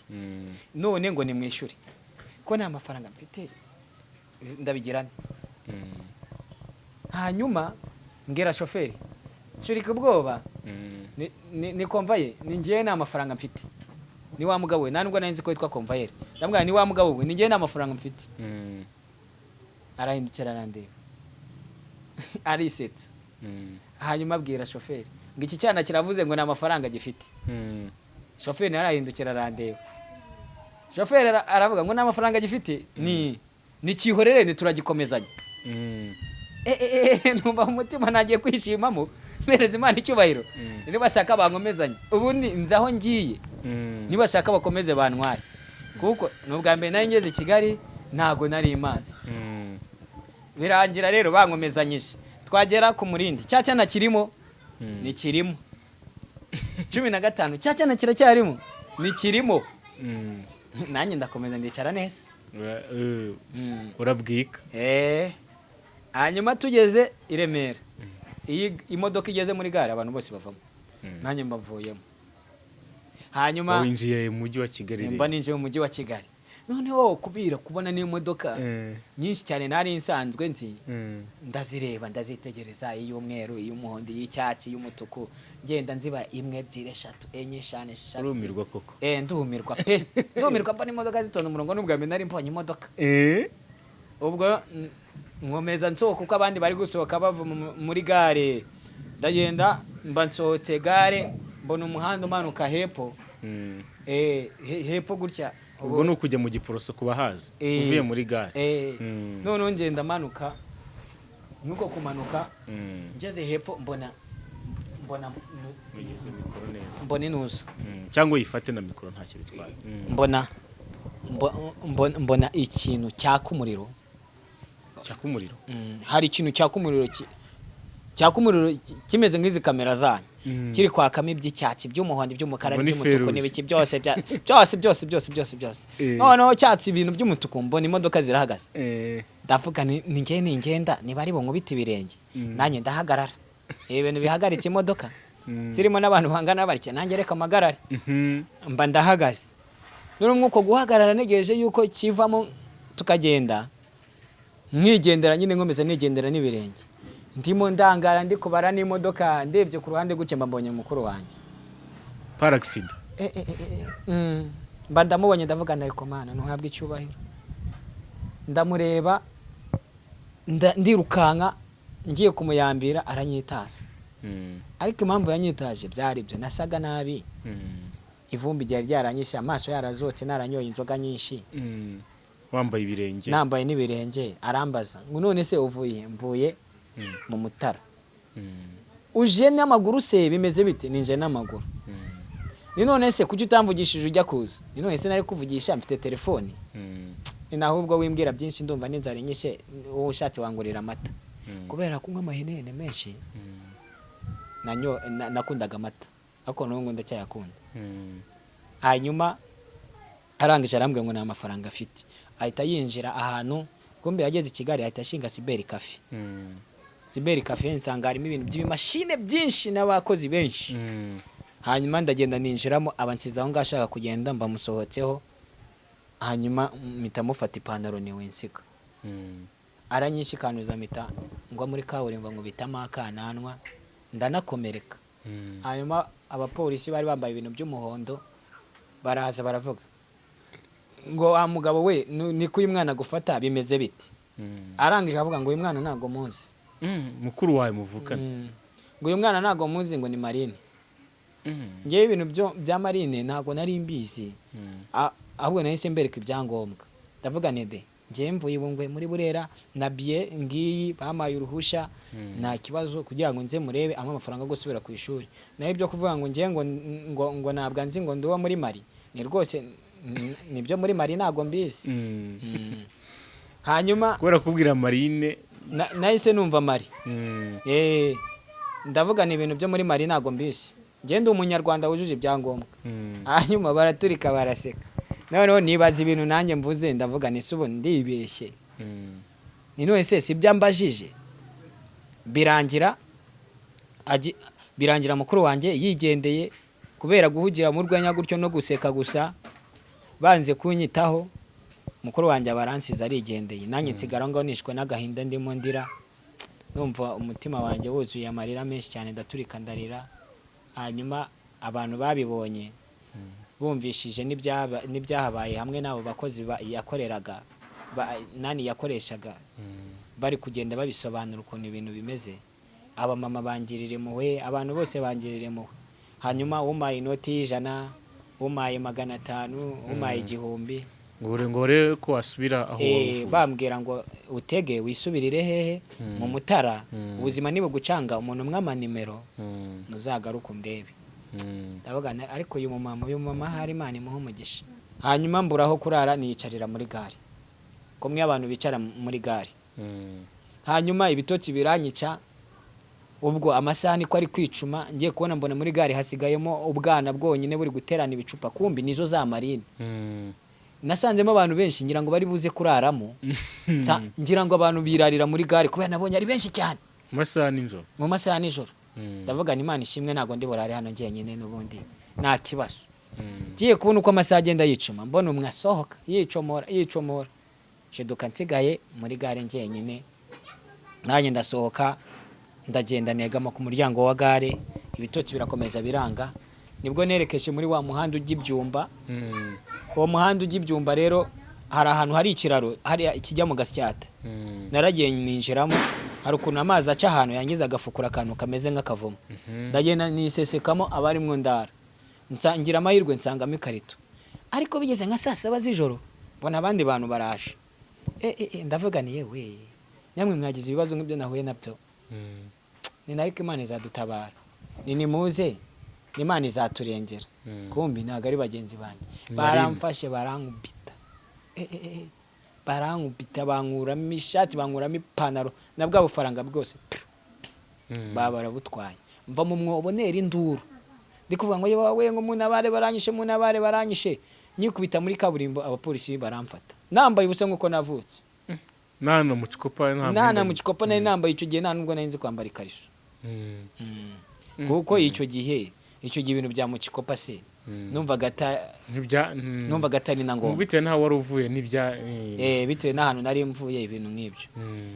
None ngo ni mwishure. Ko nta mafaranga mfite ndabigirana. Hanyuma ngera shoferi curika ubwoba ni konvaye ni ngiye nta mafaranga mfite ni wa mugabo we nubwo nari nzi ko yitwa konvayeri ndamubwira ni wa mugabo we ni ngiye nta mafaranga mfite arahindukira arandeba arisetsa hanyuma abwira shoferi ngo iki cyana kiravuze ngo nta mafaranga gifite shoferi arahindukira arandeba shoferi aravuga ngo nta mafaranga gifite ni kihorere ni turagikomezanya numva umutima nagiye kwishimamo mpereza Imana icyubahiro nibashaka bankomezanye ubundi nzaho ngiye nibashaka bakomeze bantware kuko nubwa mbere nari ngeze Kigali ntago nari imazi birangira rero bankomezanyije twagera ku murindi cyana kirimo ni kirimo 15 cyana kiracyarimo ni kirimo nanjye ndakomeza ndicara neza urabwika hanyuma tugeze i Remera iyi imodoka igeze muri gare abantu bose bavamo nanjye mbavuyemo hanyuma winjiye mu mujyi wa Kigali mba ninjiye mu mujyi wa Kigali noneho kubira kubona n'imodoka nyinshi cyane nari nsanzwe nzi ndazireba ndazitegereza iy'umweru iy'umuhondo iy'icyatsi iy'umutuku ngenda nziba 1 2 3 4 5 6 7 urumirwa koko ndumirwa pe ndumirwa mbona imodoka zitonda umurongo n'ubwa mbere nari mbonye imodoka ubwo nkomeza nsohoka kuko abandi bari gusohoka bava muri gare ndagenda mba nsohotse gare mbona umuhanda umanuka hepfo hepfo gutya ubwo no kujya mu Giporoso kuba hazi uvuye muri gare none ngenda manuka nuko kumanuka ngeze hepfo mbona mugeze mikoro neza mbona inusu cyangwa uyifate na mikoro ntacyo bitwaye mbona ikintu cyaka umuriro hari ikintu cyaka umuriro kimeze nk'izi kamera zanyu kiri kwakamo iby'icyatsi by'umuhondo by'umukara by'umutuku n'ibiki byose noneho cyatsi ibintu by'umutuku mbona imodoka zirahagaze ndavuga ni ngenda niba ari bo nkubita ibirenge nanjye ndahagarara ibintu bihagaritse imodoka zirimo n'abantu bangana barya nanjye reka amagarare mba ndahagaze none mwuko guhagarara negeje yuko kivamo tukagenda mwigendera nyine nkomeza nigendera n'ibirenge ndimo ndangara ndi kubara n'imodoka ndebye ku ruhande guke mbonye mukuru wanjye paraxide mba ndamubonye ndavuga ariko Mana ntuhabwe icyubahiro ndamureba ndirukanka ngiye kumuyambira aranyitasa. Ariko impamvu yanyitaje byari byo nasaga nabi. Ivumbi ryari ryaranyishe, amaso yarazotse, naranyoye inzoga nyinshi. Wambaye ibirenge? Nambaye n'ibirenge. Arambaza ngo none se uvuye? Mvuye mu Mutara. Uje n'amaguru se bimeze bite? Ninje n'amaguru. Ni none se kuki utamvugishije ujya kuza? Ni none se nari kuvugisha mfite telefone. Ni naho ubwo wimbwira byinshi ndumva n'inzara nyishe, wowe ushatse wangurira amata. Kubera kunywa amahenene menshi. Nakundaga amata. Ako n'ubu ndacyayakunda. Hanyuma arangije arambwira ngo nta mafaranga afite. Ahita yinjira ahantu, kumbe yageze i Kigali ahita ashinga Cyber Cafe. Cyber Cafe nsanga harimo ibintu by'ibimashine byinshi n'abakozi benshi. Hanyuma ndagenda ninjiramo, abansiza aho ngashaka kugenda mbamusohotseho. Hanyuma mpita mufata ipantaro niwe nsika. Aranyishikanuza mpita ngwa muri kaburimbo ngo bitama akananwa ndanakomereka. Hanyuma abapolisi bari bambaye ibintu by'umuhondo baraza baravuga ngo wa mugabo we ni ko uyu mwana gufata bimeze biti. Arangije avuga ngo uyu mwana ntago muzi. Mukuru wawe muvukana? Ngo uyu mwana ntago muzi, ngo ni Marine. Ngewe ibintu bya Marine ntago nari mbizi. Ahubwo nahise mbereka ibyangombwa. Ndavuga nede ngewe mvuye Bungwe muri Burera nabiye ngiyi bamaye uruhusha nta kibazo kugira ngo nze murebe amwe amafaranga gusubira ku ishuri. Naho ibyo kuvuga ngo ngewe ngo nabwa nzi ngo nduwa muri Mari ni rwose nibyo muri Mari ntago mbizi. Hanyuma kubera kubwira Marine nahise numva Mari. Ndavuga ni ibintu byo muri Mari ntago mbizi. Ngewe ndi umunyarwanda wujuje ibyangombwa. Hanyuma baraturika baraseka. Noneho nibaza ibintu nanjye mvuze ndavuga ni subo ndibeshye. Ni none se sibya mbajije. Birangira mukuru wanjye yigendeye kubera guhugira mu rwenya gutyo no guseka gusa. Banze kunyitaho. Mukuru wanjye abaransiza arigendeye. Nanjye nsigara ngo nishwe n'agahinda ndimo ndira. Numva umutima wanjye wuzuye amarira menshi cyane ndaturika ndarira. Hanyuma abantu babibonye bumvishije n'ibyahabaye hamwe n'abo bakozi yakoreraga nani yakoreshaga bari kugenda babisobanura ukuntu ibintu bimeze. Aba mama bangirire muwe, abantu bose bangirire muwe. Hanyuma umaye inoti y'ijana, umaye 500, umaye 1000. Ngore ko wasubira aho wavuye. Bambwira ngo utege wisubirire hehe mu Mutara. Ubuzima nibo gucanga umuntu mwama nimero nuzagaruka ndebe. Ndavuga ariko uyu mama hari Imana imuha umugisha. Hanyuma mburaho kurara niyicarira muri gare. Komwe abantu bicara muri gare. Hanyuma ibitotsi biranyica. Ubwo amasaha niko ari kwicuma ngiye kubona mbona muri gare hasigayemo ubwana bwonyine buri guterana ibicupa, kumbi nizo za Marine. Nasanzemo abantu benshi ngira ngo bari buze kuraramo. Ngira ngo abantu birarira muri gare kubera nabonye ari benshi cyane. Mu masaha nijoro. Ndavuga ni Imana ishimwe ntago ndi burare hano ngiye nyine n'ubundi nta kibazo. Ngiye kubona uko amasaha agenda yicuma mbona umwe asohoka yicomora. Sheduka nsigaye muri gare ngiye nyine. Nanjye ndasohoka ndagenda negama ku muryango wa gare, ibitotsi birakomeza biranga. Nibwo nerekeshe muri wa muhanda ujyibyumba. Uwo muhanda ujyibyumba rero hari ahantu hari ikiraro hari ikijya mu Gasyata. Naragiye ninjiramo hari ukuntu amazi aca ahantu yangiza agafukura akantu kameze nk'akavumo. Ndagenda nisesekamo abari mu ndara. Nsangira amahirwe nsangamo ikarito. Ariko bigeze nka saa 7 z'ijoro mbona abandi bantu barashe. Ndavuga ni yewe namwe mwagize ibibazo nk'ibyo nahuye nabyo. Ni nariko Imana izadutabara. Ni muze Imana izaturengera. Kumbi ntago ari bagenzi banjye. Baramfashe barankubita. Barankubita bankuramo ishati bankuramo ipantaro na bwa bufaranga bwose. Barabutwaye. Mva mu mwobonera induru. Ndikuvuga ngo yewe ngo munabare baranyishe. Nyikubita muri kaburimbo abapolisi baramfata. Nambaye ubusa nkuko navutse. Nana mu cikopa nari nambaye icyo gihe nta nubwo nari nzi kwambara ikariso. Kuko icyo gihe ibintu bya mu cikopa se numvaga atari na ngombwa. Bitewe n'aho wari uvuye n'ibya bitewe n'ahantu nari mvuye ibintu nk'ibyo.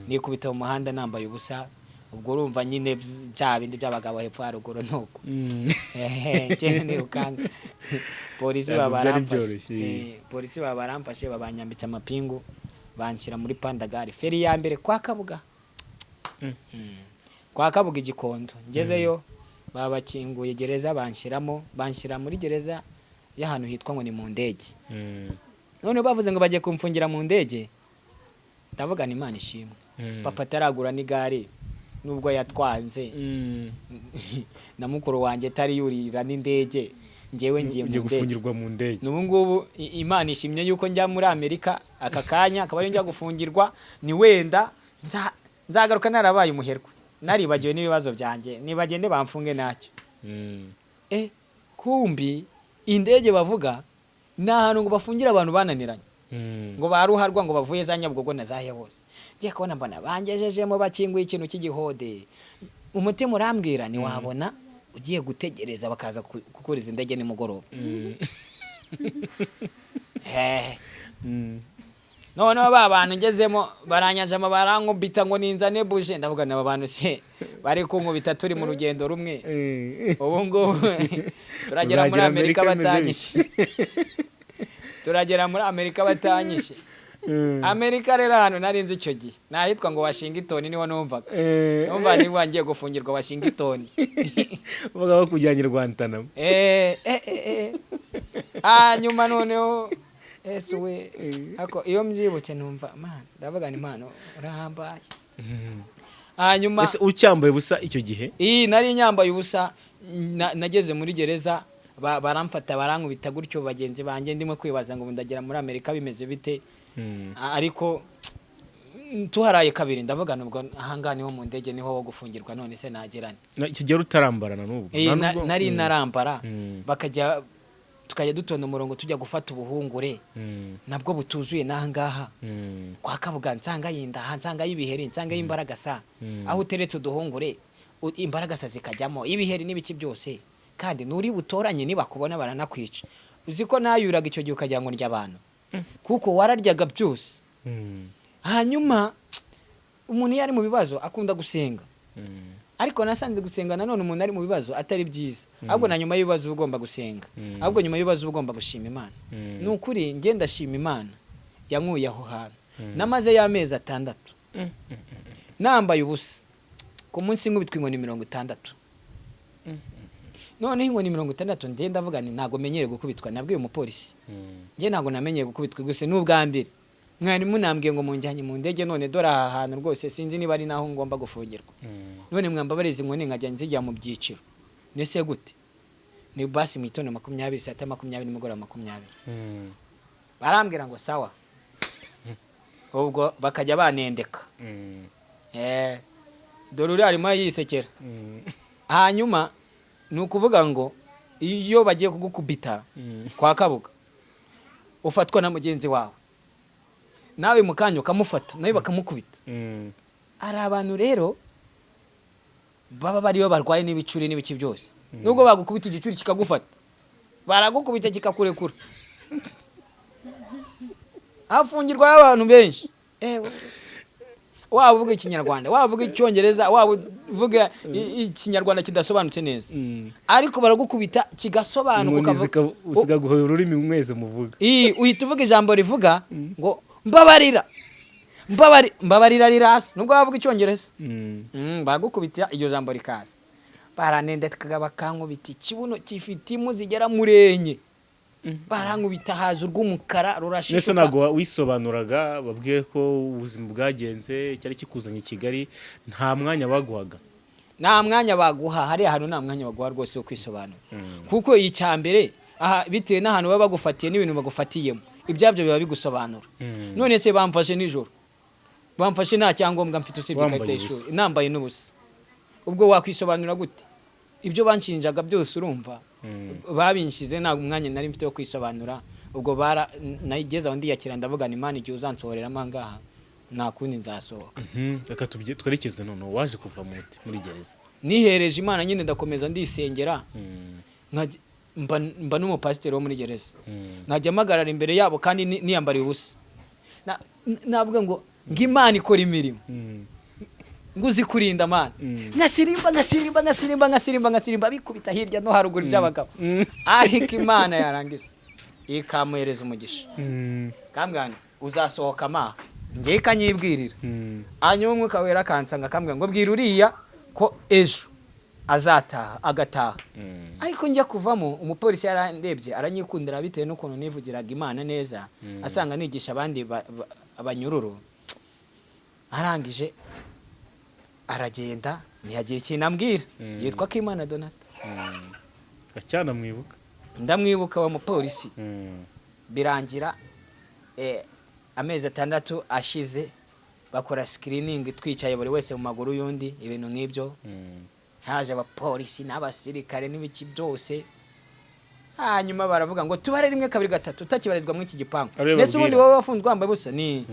Nikubita mu muhanda nambaye ubusa. Ubwo urumva nyine bya bindi by'abagabo hepfo haruguru nuko. Cyane nirukanga. Polisi babaramfashe babanyambitse amapingu. banshyira muri Pandagare feri ya mbere kwa Kabuga kwa Kabuga Igikondo ngezeyo babakinguye gereza banshyira muri gereza y'ahantu hitwa ngo ni mu ndege none bavuze ngo bagiye kumfungira mu ndege ndavuga ni Imana ishimwe papa taragura n'igare nubwo yatwanze na mukuru wanjye tari yurira n'indege ngewe ngiye mu gufungirwa mu ndege n'ubu ngubu Imana ishimye yuko njya muri Amerika aka kanya akaba njya gufungirwa ni wenda nzagaruka narabaye umuherwe naribagiwe n'ibibazo byanjye nibagende bamfunge nacyo kumbi indege bavuga ni ahantu ngo bafungira abantu bananiranye ngo baruharwa ngo bavuye za Nyabugogo na zahe hose ngiye kubona mbona bangejejemo bakinguye ikintu cy'igihode umutima urambwira ni wabona ugiye gutegereza bakaza kukuriza indege nimugoroba noneho ba bantu ngezemo baranyajama barankubita ngo ninzane buje ndavuga n'aba bantu se bari kunkubita turi mu rugendo rumwe ubu ngubu turagera muri Amerika batanyishe turagera muri Amerika batanyishe Amerika rero hano narinzi icyo gihe nahitwa ngo Washington niho numvaga ni wangiye gufungirwa Washington uvuga ko kujyanye Rwantana nyuma noneho we ako iyo mbyibutse numva man ndavuga ni impano urahambaye hanyuma ucyambaye busa icyo gihe nari nyambaye ubusa nageze muri gereza baramfata barankubita gutyo bagenzi banjye ndimo kwibaza ngo ndagera muri Amerika bimeze bite ariko tuharaye kabiri ndavuga nubwo ahanga niho mu ndege niho wo gufungirwa none se nagerane icyo gihe utarambarana n'ubwo nari narambara bakajya tukajya dutonda umurongo tujya gufata ubuhungure nabwo butuzuye nahangaha kwa Kabuga nsanga yinda nsanga y'ibiheri nsanga y'imbaraga sa aho uteretse uduhungure imbaraga sa zikajyamo ibiheri n'ibiki byose kandi nuri butoranye niba kubona baranakwica uziko nayuraga icyo gihe ukajya ngo ndya abantu kuko wararyaga byose hanyuma umuntu yari mu bibazo akunda gusenga ariko nasanze gusenga nanone umuntu ari mu bibazo atari byiza ahubwo na nyuma y'ibibazo ugomba gusenga ahubwo nyuma y'ibibazo ugomba gushima Imana nukuri ngenda shima Imana yankuye aho hantu namaze y'amezi 6 nambaye ubusa ku munsi nkubitwa inkoni 60 none inkoni 60 ndenda avuga ni nago menyere gukubitwa nabwiye umupolisi nge nago namenyeye gukubitwa gusa n'ubwa mbere mwari munambwiye ngo munjyanye mu ndege none dora aha hantu rwose sinzi niba ari naho ngomba gufungirwa none mwambabarize inkoni nkajya nzijya mu byiciro nese gute ni basi mu itono 20 saa 20 nimugora 20 barambwira ngo sawa ubwo bakajya banendeka dore uri arimo yisekera hanyuma nukuvuga ngo iyo bagiye kugukubita kwa Kabuga ufatwa na mugenzi wawe nawe mukanya ukamufata nawe bakamukubita ari abantu rero baba bariyo barwaye n'ibicuri n'ibiki byose nubwo bagukubita igicuri kikagufata baragukubita kikakurekura afungirwa y'abantu benshi waba uvuga ikinyarwanda waba uvuga icyongereza waba uvuga ikinyarwanda kidasobanutse neza ariko baragukubita kigasobanuka usiga guhoya ururimi mweze muvuga uhita uvuga ijambo rivuga ngo mbabarira rirasa nubwo wavuga icyongereza bagukubita iryo jambo rikasa baranendeka bakankubita ikibuno gifite impu zigera murenye barankubita haza urw'umukara rurashishuka nese nago wisobanuraga babwiye ko ubuzima bwagenze cyari kikuzanye i Kigali nta mwanya baguhaga nta mwanya baguha hari ahantu nta mwanya baguha rwose wo kwisobanura kuko icyambere aha bitewe n'ahantu baba bagufatiye n'ibintu bagufatiyemo ibyabyo biba bigusobanura none se bamfashe nijoro bamfashe nta cyangombwa mfite usibye ikarita y'ishuri nambaye n'ubusa ubwo wakwisobanura gute ibyo banshinjaga byose urumva babinshize nta umwanya nari mfite wo kwisobanura ubwo nageze aho ndiyakira ndavuga ni Imana igihe uzansohorera amangaha nta kundi nzasohoka reka twerekeze none waje kuva muri gereza nihereje Imana nyine ndakomeza ndisengera mba n'umupasiteri wo muri gereza nkajya mpagarara imbere yabo kandi niyambariye ubusa navuga ngo Imana ikora imirimo nguzi kurinda Mana ngasirimba bikubita hirya no haruguru by'abagabo ariko Imana yarangiza ikamuhereza umugisha kambwana uzasohoka amaha ngiye kanyibwirira hanyuma umwuka wera akansanga akambwira ngo bwira uriya ko ejo agataha ariko njya kuvamo umupolisi yarandebye aranyikundira bitewe n'ukuntu nivugiraga Imana neza asanga nigisha abandi abanyururu arangije aragenda ntiyagira ikintu ambwira yitwa Kimana Donata acyana mwibuka ndamwibuka wa mupolisi birangira amezi 6 ashize bakora screening twicaye buri wese mu maguru y'undi ibintu nk'ibyo haje abapolisi n'abasirikare n'ibiki byose hanyuma baravuga ngo tubare 1 2 3 utakibarizwa muri iki gipangu nese ubundi wowe wafunzwe wambaye busa ni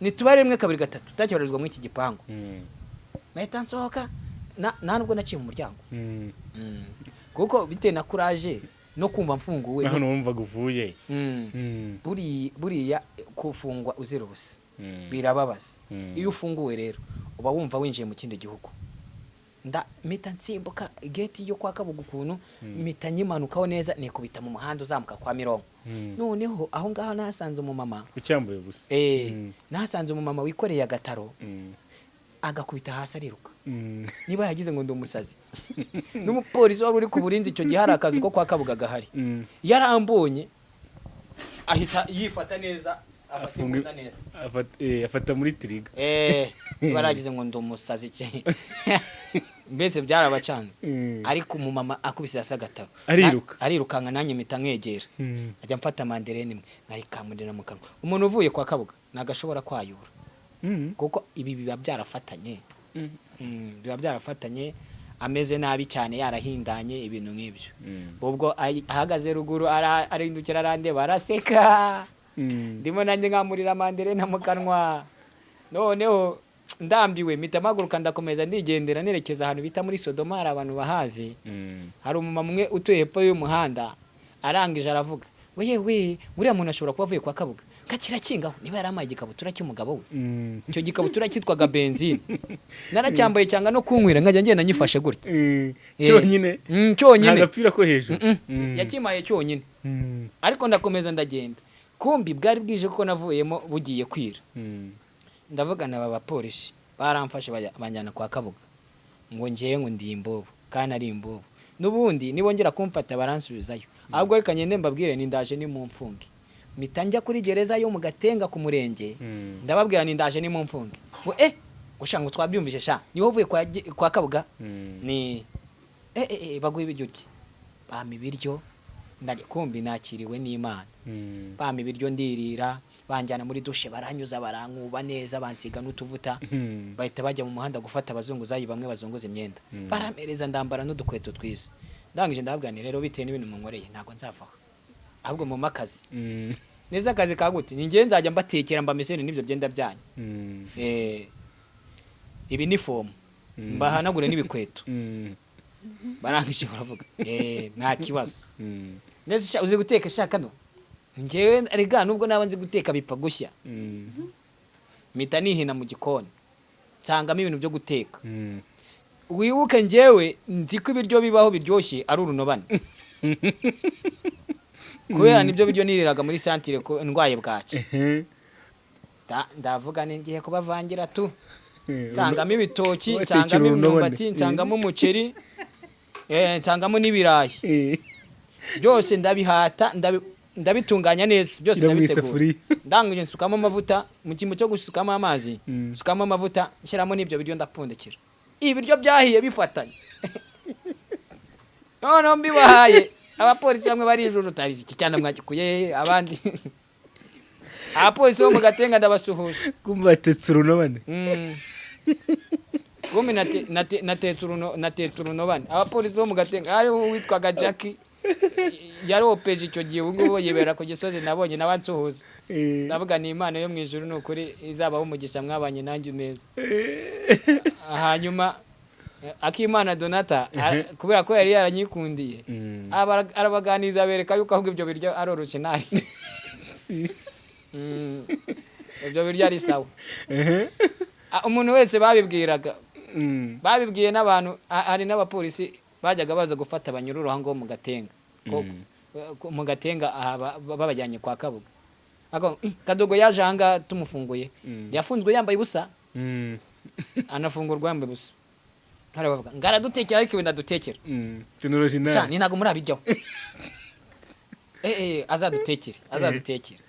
ni tubare 1 2 3 utakibarizwa muri iki gipangu mahita nsohoka nubwo naciye mu muryango kuko bitewe na courage no kumva mfunguwe hano wumva guvuye buriya kufungwa uzira ubusa birababaza iyo ufunguwe rero uba wumva winjiye mu kindi gihugu mita nsimbuka gate yo kwa Kabuga ukuntu mita nyimanukaho neza nikubita mu muhanda uzamuka kwa Mirongo noneho aho ngaho nasanze umumama ucyambuye gusa nasanze umumama wikoreye agataro agakubita hasi ariruka niba yagize ngo ndi umusazi n'umupolisi wari uri ku burinzi icyo gihe hari akazi ko kwa Kabuga gahari yarambonye ahita yifata neza afata neza afata muri triga niba yagize ngo ndi umusazi cye mbese byarabacanze ariko umumama akubise hasi agataro arirukanka nanjye mita nkegera ajya mfata manderene imwe nkayikamurira mu kanwa umuntu uvuye kwa Kabuga nagashobora kwayura kuko ibi biba byarafatanye ameze nabi cyane yarahindanye ibintu nk'ibyo ubwo ahagaze ruguru arindukira arandeba araseka ndimo nanjye nkamurira manderena mu kanwa noneho ndambiwe mitamaguruka ndakomeza ndigendera nerekeza ahantu bita muri Sodoma hari abantu bahazi hari umumama umwe utuye hepfo y'umuhanda arangije aravuga we uriya muntu ashobora kuba avuye kwa Kabuga ngakira kingaho niba yaramaye igikabutura cy'umugabo we icyo gikabutura cyitwaga benzine naracyambaye cyanga no kunkwira nkajya ngenda nyifashe gutya cyonyine agapira ko hejuru yakimaye cyonyine ariko ndakomeza ndagenda kumbi bwari bwije kuko navuyemo bugiye kwira ndavugana aba bapolisi baramfashe banjyana kwa Kabuga ngo ngiye ngo ndi imbobo kandi ari imbobo nubundi nibongera kumfata baransubizayo ahubwo reka ngende mbabwire ni ndaje ni mu mfunge mitanjya kuri gereza yo mu Gatenga ku murenge ndababwira ni ndaje ni mu mfunge ngo ushanga twabyumvise sha niho uvuye kwa Kabuga ni baguye ibiryo bami biryo ndari kumbi nakiriwe n'Imana bami biryo ndirira banjyana muri dushe baranyuza barankuba neza bansiga n'utuvuta bahita bajya mu muhanda gufata abazunguzayi bamwe bazunguza imyenda baramereza ndambara n'udukweto twiza ndangije ndabwani rero bitewe n'ibintu munkoreye ntago nzavaho ahubwo mu makazi neza akazi kaguti ningiye nzajya mbatekera mbamesene n'ibyo byenda byanyu ibi ni form mbahanagure n'ibikweto barangije baravuga nta kibazo neza uzi guteka shaka no ngewe arega nubwo naba nzi guteka bipfa gushya mita nihina mu gikoni nsangamo ibintu byo guteka wibuke ngewe nzi ko ibiryo bibaho biryoshye ari urunobane kubera nibyo biryo niriraga muri santire ko ndwaye bwaci ndavuga ngiye kubavangira tu nsangamo ibitoki nsangamo imyumbati nsangamo umuceri nsangamo n'ibirayi byose ndabihata ndabitunganya neza byose ndabitegura ndangije nsukamo amavuta mu kimbo cyo gusukamo amazi nsukamo amavuta nshyiramo n'ibyo biryo ndapfundikira ibiryo byahiye bifatanye none mbibahaye abapolisi bamwe barijujutari iki cyane mwakikuye abandi abapolisi bo mu Gatenga ndabasuhuje kumbatetse urunobane gumi natetse urunobane abapolisi bo mu Gatenga hari witwaga Jackie yaropeje icyo gihe ubwo yibera ku gisozi nabonye nabansuhuza ndavuga ni Imana yo mu ijuru n'ukuri izabaho umugisha mwabanye nanjye neza hanyuma Akimana Donata kubera ko yari yaranyikundiye arabaganiza bereka yuko ahubwo ibyo biryo aroroshe nari ibyo biryo ari sawa umuntu wese babibwiye n'abantu hari n'abapolisi bajyaga baza gufata abanyururu aho ngo mu Gatenga mu Gatenga babajyanye kwa Kabuga Kadogo yaje hanga tumufunguye yafunzwe yambaye ubusa anafungurwa yambaye ubusa hari bavuga ngaradutekera ariko wenda dutekera cyane ntago muri abijyaho azadutekera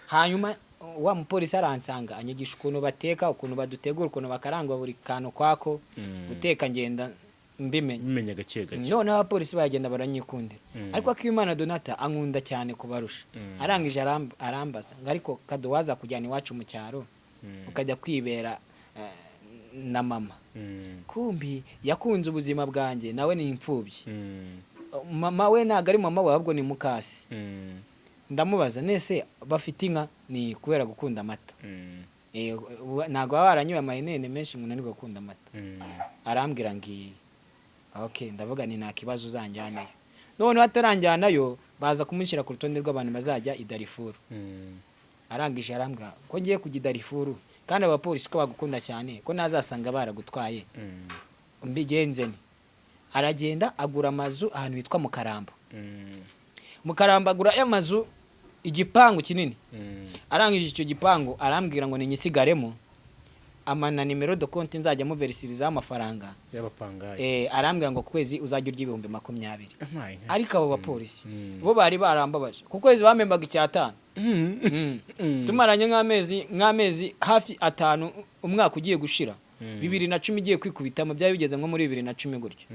hanyuma wa mupolisi aransanga anyigisha ukuntu bateka ukuntu badutegura ukuntu bakarangwa buri kantu kwako guteka ngenda mbimenya gake none abapolisi bagenda baranyikundira ariko akimana Donata ankunda cyane kubarusha arangije arambaza ariko Kado waza kujyana iwacu mu cyaro ukajya kwibera na mama kumbi yakunze ubuzima bwanjye nawe ni imfubyi mama we ntago ari mama we ahubwo ni mukasi ndamubaza nese bafite inka ni kubera gukunda amata ntago waranyuye amahinene menshi ngo nanirwe gukunda amata arambwira ngiye okay ndavuga ni nta kibazo uzanjyanayo none ataranjyanayo baza kumushyira ku rutonde rw'abantu bazajya i Darifuru arangije arambwira ko ngiye kujya i Darifuru kandi abapolisi ko bagukunda cyane ko nazasanga baragutwaye mbigenze ni aragenda agura amazu ahantu hitwa Mukaramba agura y'amazu igipangu kinini arangije icyo gipangu arambwira ngo ninyisigaremo amana nimero de compte nzajya mu verisiriza amafaranga y'abapangaye arambwira ngo kwezi uzajya urya 2020 ariko abo bapolisi bo bari barambabaje ku kwezi bamembaga icyatanu tumaranye nk'amezi hafi 5 umwaka ugiye gushira 2010 igiye kwikubitamo byari bigeze nko muri 2010 gutyo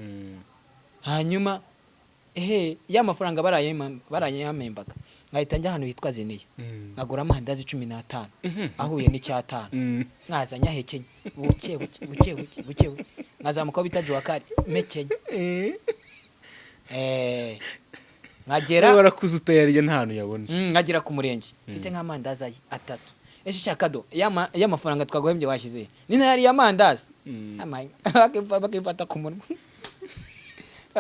hanyuma ya mafaranga barayamembaga ngahita njya hano hitwa Ziniya ngagura amandazi 15 ahuye n'icyatanu nkaza nyahekenye buke nkazamuka bita Juwakari mekenye nkagera warakuze utayariye ntanu yabona nkagera ku murenge mfite nk'amandazi 3 Kado ya mafaranga twagohembye washize nina yari amandazi bakifata ku munwa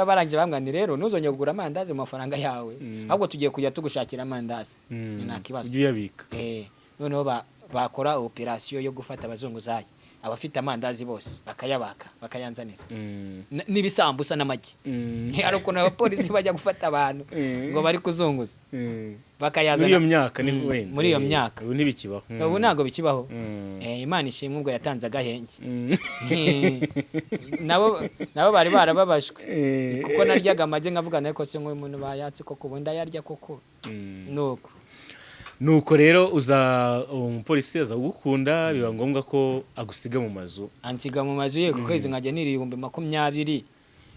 barangije bamwani rero nuzongera kugura amandazi mu mafaranga yawe ahubwo tugiye kujya tugushakira amandazi nta kibazo ujye yabika noneho bakora operation yo gufata abazunguzayi abafite amandazi bose bakayabaka bakayanzanira nibisambusa n'amagi ariko n'abapolisi bajya gufata abantu ngo bari kuzunguza bakayazana muri iyo myaka ni wenda muri iyo myaka ubu ntibikibaho ubu ntago bikibaho Imana ishimwe ubwo yatanze agahenge nabo bari barababashwe kuko naryaga amagi nkavugana ariko se nk'umuntu bayatse koko ubundi ayarya koko nuko rero umupolisi aza gukunda biba ngombwa ko agusiga mu mazu ansiga mu mazu ye ku kwezi nkajya niri 2020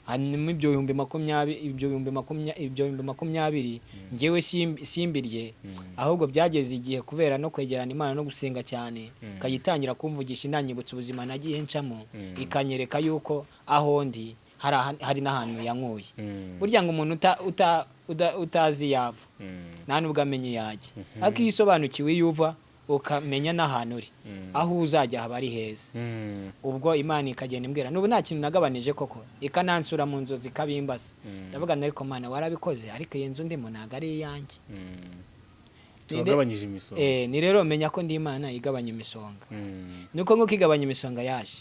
hanyuma ibyo 2020 ngewe simbirye ahubwo byageze igihe kubera no kwegerana Imana no gusenga cyane kayitangira kumvugisha inanyibutsa ubuzima nagiye ncamo ikanyereka yuko aho ndi hari n'ahantu yankuye burya ngo umuntu utazi yava nta nubwo amenye yajya ariko iyo usobanukiwe yuva ukamenya n'ahantu uri aho uzajya haba ari heza ubwo Imana ikagenda imbwira n'ubu nta kintu nagabanije koko ikanansura mu nzozi kabimbasa ndavuga ariko Mana warabikoze ariko iyi nzu ndimo ntago ari iyanjye tugabanyije imisonga ni rero menya ko ndi Imana igabanya imisonga nuko ngo kigabanya imisonga yaje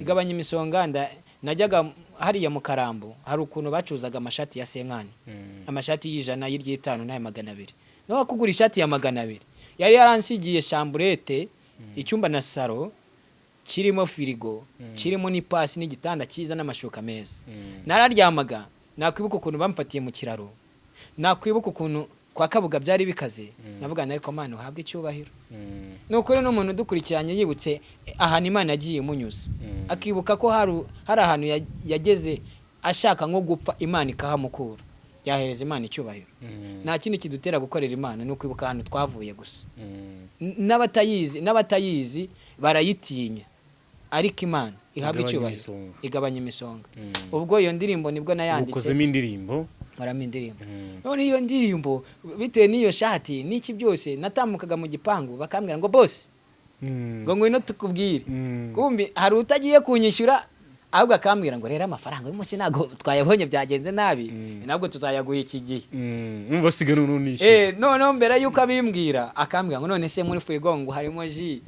igabanya imisonga najyaga hariya mu Karambo hari ukuntu bacuzaga amashati ya senkani amashati y'ijana y'iryitanu n'aya 200 no wakugura ishati ya 200 yari yaransigiye chambrette icyumba na saro kirimo firigo kirimo n'ipasi n'igitanda cyiza n'amashuka meza nararyamaga nakwibuka ukuntu bamfatiye mu kiraro nakwibuka ukuntu kwa Kabuga byari bikaze navuga ariko Mana uhabwe icyubahiro nuko rero n'umuntu dukurikiranye yibutse ahantu Imana yagiye munyuza akibuka ko hari ahantu yageze ashaka nko gupfa Imana ikahamukura yahereza Imana icyubahiro nta kindi kidutera gukorera Imana no kwibuka ahantu twavuye gusa n'abatayizi barayitinya ariko Imana ihabwa icyubahiro igabanya imisonga ubwo iyo ndirimbo nibwo nayanditse ukozemo indirimbo none iyo ndirimbo bitewe n'iyo shati n'iki byose natamukaga mu gipangu bakambwira ngo boss ngo ngwino tukubwire kumbi hari utagiye kunyishyura ahubwo akambwira ngo rero amafaranga y'umunsi nago twayabonye byagenze nabi nabwo tuzayaguha iki gihe umva siga nunishize none mbere yuko abimbwira akambwira ngo none se muri firigo ngo harimo ji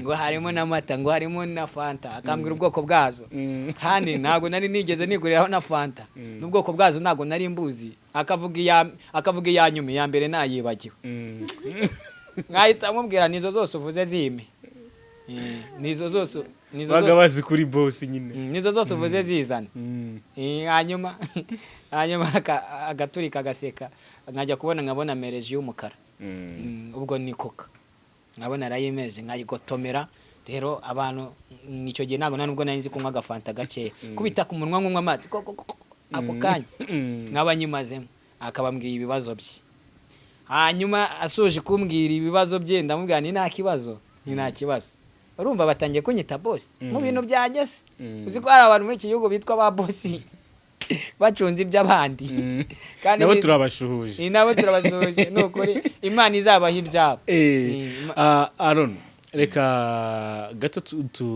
ngo harimo n'amata ngo harimo na fanta akambwira ubwoko bwazo kandi nago nari nigeze niguriraho na fanta n'ubwoko bwazo nago nari mbuzi akavuga iya nyuma ya mbere nayibagiwe nkahita mubwira nizo zose uvuze zime. Nizo zose baga bazi kuri boss nyine. Nizo zose uvuze zizana. Hanyuma agaturika agaseka nkajya kubona nkabona mereje y'umukara. Ubwo ni koka nkabona arayimeje nkayigotomera. Rero abantu nicyo gihe ntago nubwo nari nzi kunywa agafanta gake kubita ku munwa nk'unywa amazi ako kanya nk'abanyimazemo akabambwiye ibibazo bye. Hanyuma asoje kumbwira ibibazo bye ndamubwira ni nta kibazo. Urumva batangiye kunyita boss mu bintu byanjye se. Uzi ko hari abantu muri iki gihugu bitwa ba boss bacunze iby'abandi kandi nabo turabashuhuje. Nabo turabashuhuje nukuri Imana izabaha ibyabo. Aaron reka gato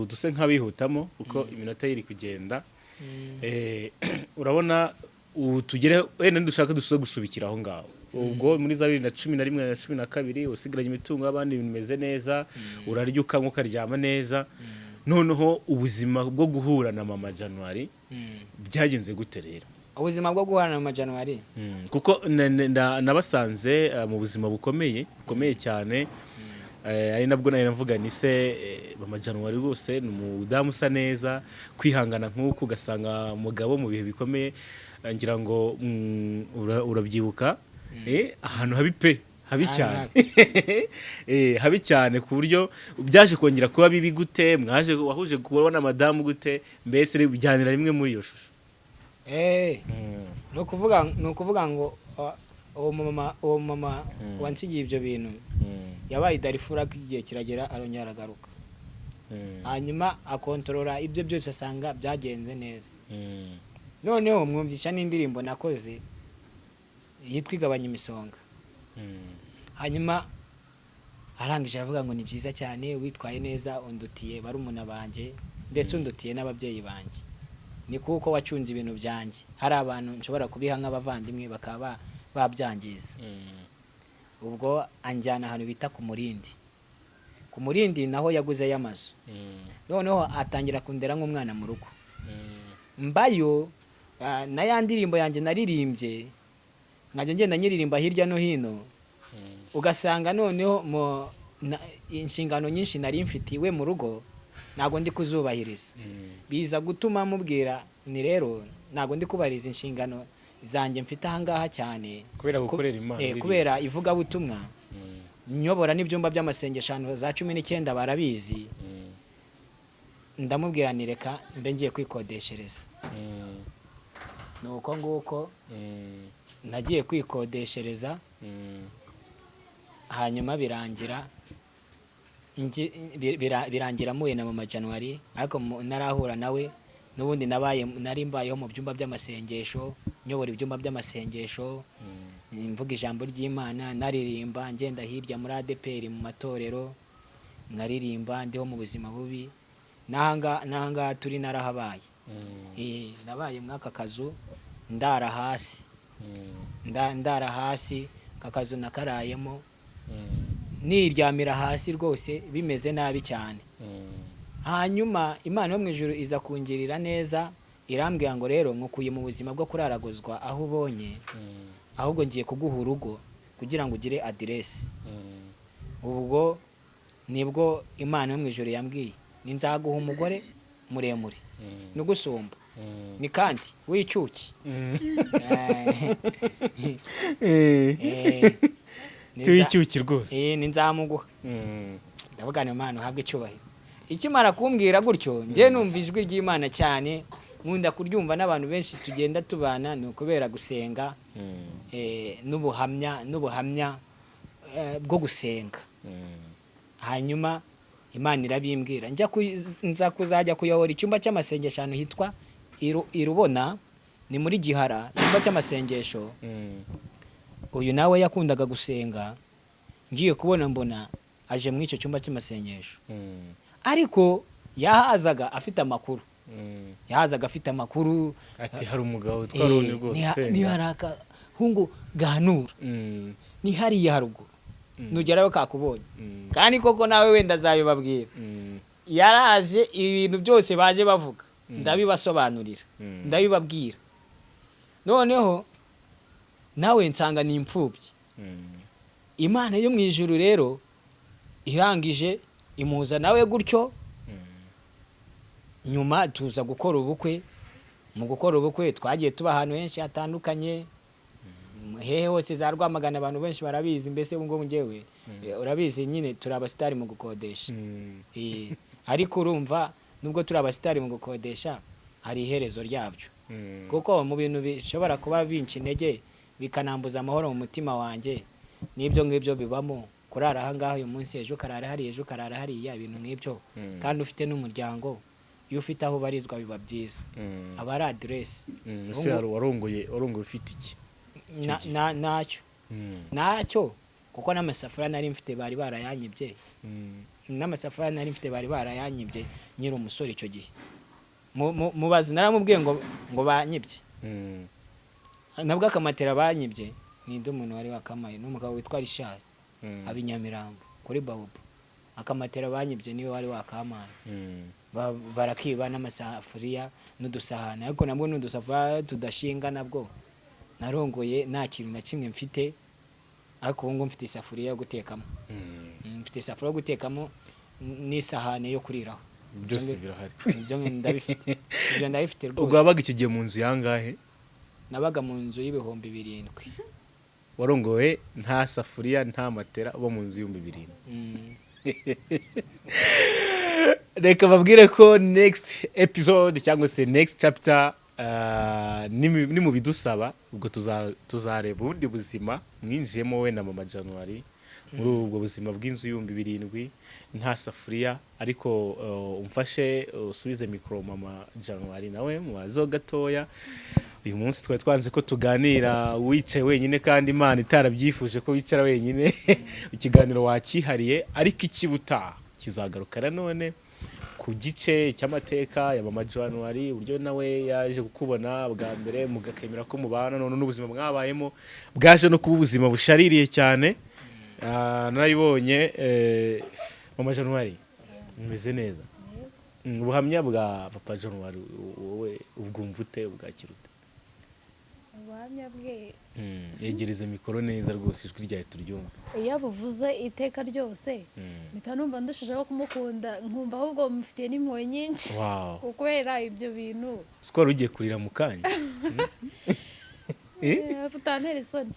duse nk'abihutamo uko iminota iri kugenda. Urabona tugere wenda dushaka gusubikira aho ngaho. Ubwo muri za 2011 na 2012 usigaranye imitungo y'abandi bimeze neza, urarya ukanywa ukaryama neza. Noneho ubuzima bwo guhura na mama January byagenze gute rero? Ubuzima bwo guhura na mama January kuko nabasanze mu buzima bukomeye cyane. Ari nabwo nari navuga ni se mama January rwose ni umudamu usa neza, kwihangana nk'uko ugasanga umugabo mu bihe bikomeye. Ngira ngo urabyibuka ahantu habi cyane. Habi cyane ku buryo byaje kongera kuba bibi gute, wahuje kubona madamu gute, mbese bijyanira rimwe muri iyo shusho. No kuvuga ngo uwo mama wansigiye ibyo bintu yabaye Darifura igihe kiragera arongera aragaruka. Hanyuma akontorora ibyo byose asanga byagenze neza. Noneho mwumvisha n'indirimbo nakoze yitwa Igabanya Imisonga. Hanyuma arangije avuga ngo ni byiza cyane, witwaye neza, undutiye barumuna banje ndetse undutiye n'ababyeyi banje. Ni kuko wacunze ibintu byanjye. Hari abantu nshobora kubiha nk'abavandimwe bakaba babyangiza. Ubwo anjyana ahantu bita ku Murindi. Ku Murindi naho yaguze y'amazu. Noneho atangira kundera nk'umwana mu rugo. Mbayo na ya ndirimbo yanjye naririmbye nkajya ngenda nyiririmba hirya no hino. Ugasanga noneho inshingano nyinshi nari mfitiwe mu rugo ntago ndi kuzubahiriza. Biza gutuma mubwira ni rero ntago ndi kubahiriza inshingano zanjye mfite ahangaha cyane kubera gukorera Imana. Kubera ivuga butumwa nyobora n'ibyumba by'amasengesho za 19 barabizi. Ndamubwira ni reka mbe ngiye kwikodeshereza. Nuko nguko nagiye kwikodeshereza. Hanyuma birangira muye na mama January ariko narahura nawe nubundi nari mbayeho mu byumba by'amasengesho, nyobora ibyumba by'amasengesho, mvuga ijambo ry'Imana, naririmba ngenda hirya muri ADPR mu matorero, naririmba ndiho mu buzima bubi. Nahanga turi narahabaye. Nabaye mwaka kazu ndara hasi kakazu nakarayemo niryamira hasi rwose bimeze nabi cyane. Hanyuma Imana yo mu ijuru iza kungirira neza, irambwira ngo rero nkukuye mu buzima bwo kuraraguzwa aho ubonye, ahubwo ngiye kuguha urugo kugira ngo ugire address. Ubwo nibwo Imana yo mu ijuru yambwiye ninzaguha umugore muremure nugusumba ni kandi w'icyuki. Tuyicyuki rwose. Ninzamuguha. Ndavuga ni Imana uhabwe icyubahiro. Ikimara kumbwira gutyo ngiye numva ijwi ry'Imana cyane, nkunda kuryumva n'abantu benshi tugenda tubana ni ukubera gusenga n'ubuhamya bwo gusenga. Hanyuma Imana irabimbwira nza kuzajya kuyobora icyumba cy'amasengesho ahantu hitwa Irubona, ni muri Gihara, icyumba cy'amasengesho. Uyu nawe yakundaga gusenga, ngiye kubona mbona aje mu icyo cyumba cy'amasengesho. Ariko yahazaga afite amakuru. Ati hari umugabo utwarone rwose ni haraka hungu gahanura. Ni hariya haruguru. Nugerayo kakubonye. Kandi koko nawe wenda azabibabwira. Yaraje ibintu byose baje bavuga ndabibasobanurira, ndabibabwira. Noneho nawe nsanga ni imfubyi. Imana yo mu ijuru rero irangije imuza nawe gutyo nyuma tuza gukora ubukwe. Mu gukora ubukwe twagiye tuba ahantu henshi hatandukanye, hehe hose za Rwamagana abantu benshi barabizi, mbese ngo njyewe urabizi nyine turi abasitari mu gukodesha. Ariko urumva nubwo turi abasitari mu gukodesha hari iherezo ryabyo, kuko mu bintu bishobora kuba binci intege bikanambuza amahoro mu mutima wanjye n'ibyo ngibyo bibamo. Kurara aha ngaha uyu munsi, ejo karara hariya, ejo karara hariya, ibintu nk'ibyo. Kandi ufite n'umuryango, iyo ufite aho ubarizwa biba byiza, aba ari aderesi. ese warongoye ufite iki? Ntacyo kuko n'amasafuriya nari mfite bari barayanyibye. N'amasafuriya nari mfite bari barayanyibye nyiri umusore icyo gihe. Mubazi naramubwiye ngo banyibye. Nabwo akamatera banyibye n'indi umuntu wari wakamaye n'umugabo witwa Rishari abinyamirambo kuri Babubu. Akamatera banyibye niwe wari wakamaye. Barakiba n'amasafuriya n'udusahane, ariko nabwo n'udusafuriya tudashinga nabwo narongoye nta kintu na kimwe mfite. Ariko ubu mfite isafuriya yo gutekamo, mfite isafuriya yo gutekamo n'isahane yo kuriraho. Byose birahari. Ibyo ndabifite, ibyo ndabifite rwose. Ubwo wabaga ikigiye mu nzu yangahe? Nabaga mu nzu y'ibihumbi 7. Warongoye nta safuriya nta matera, uba mu nzu y'ibihumbi 7. Reka babwire ko next episode cyangwa se next chapter ni mu bidusaba, ubwo tuzareba ubundi buzima mwinjiyemo we na mama January muri ubwo buzima bw'inzu y'ibihumbi 7 nta safuriya. Ariko umfashe usubize mikoro mama January nawe mubazo gatoya. Uyu munsi twari twanze ko tuganira wicaye wenyine, kandi Imana itarabyifuje ko wicara wenyine. Ikiganiro wakihariye, ariko ikibuta kizagarukana none ku gice cy'amateka ya mama January, uburyo nawe yaje kukubona bwa mbere mugakemera ko mubana, none n'ubuzima mwabayemo bwaje no kuba ubuzima bushaririye cyane. Narayibonye mama January meze neza. Ubuhamya bwa papa January wowe ubwumva ute, ubwakirute? Ubuhamya bwe yegereze mikoro neza rwose, ijwi ryawe turyumva. iyo buvuze iteka ryose mpita numva ndushijeho kumukunda, nkumva ahubwo mufitiye n'impuhwe nyinshi. Wow. Kubera ibyo bintu Skoro ugiye kurira mu kanya. Futantera isoni.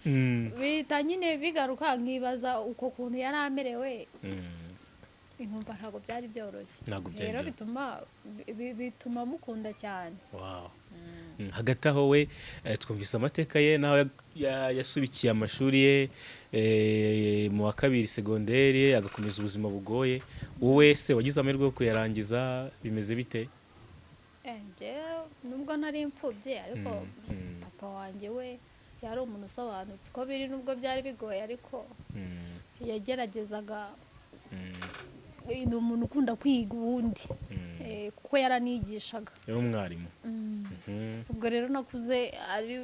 Bita nyine bigaruka nkibaza uko kuntu yari amerewe. Inkumva ntabwo byari byoroshye. Rero bituma mukunda cyane. Wow. Hagati aho we twumvise amateka ye, naho yasubikiye amashuri ye mu wa 2 segonderi, agakomeza ubuzima bugoye. Wowe se wagize amahirwe yo kuyarangiza, bimeze bite? Nubwo nari imfubye, ariko papa wanjye we yari umuntu usobanutse ko biri, nubwo byari bigoye ariko yageragezaga. Ni umuntu ukunda kwiga ubundi, kuko yaranigishaga, yari umwarimu. ubwo rero nakuze ari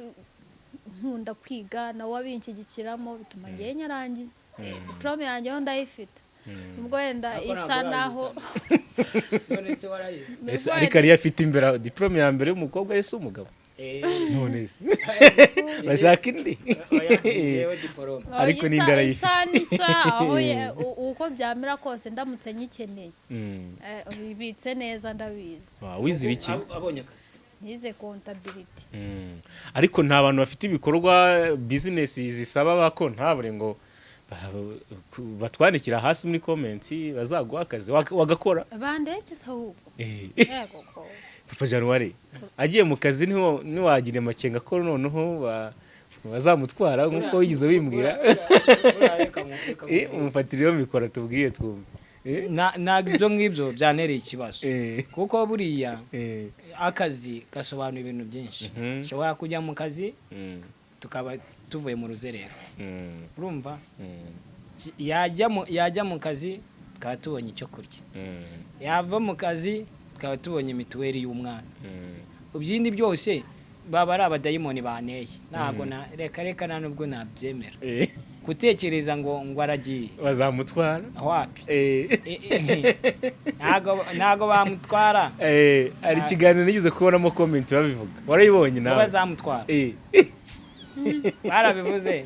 nkunda kwiga, nawe abinshyigikiramo, bituma ngiye nyarangiza. Diplome yanjye ho ndayifite, ubwo wenda isa naho None se warayize? Ariko yari afite imbere diplome ya mbere y'umukobwa yese umugabo. None se bashaka indi. Ariko n'indara isa aho uko byamera kose ndamutse nyikeneye. Bibitse neza ndabizi. Wize ibiki? Abonye akazi. Nize contability. Ariko nta bantu bafite ibikorwa business zisaba bakontabure ngo batwandikira hasi muri comment bazaguha akazi wagakora. Bandebye ahubwo. Yego ko. Papa January agiye mu kazi ntiwagira amakenga ko noneho bazamutwara nkuko wigize wimbwira. Umufatiriyo mikoro tubwiye twumve. Nabyo ngibyo byanereye ikibazo, kuko buriya akazi gasobanura ibintu byinshi. Ushobora kujya mu kazi tukaba tuvuye mu ruzerero, urumva, yajya mu kazi tukaba tubonye icyo kurya, yava mu kazi tukaba tubonye mituweli y'umwana. Ibyindi byose baba ari abadayimoni banteye, ntabwo reka nta nubwo nabyemera. Gutekereza ngo aragiye bazamutwara wapi? Ntago bamutwara. Ari ikiganiro nigeze kubonamo comment babivuga, warayibonye nawe? Bazamutwara barabivuze.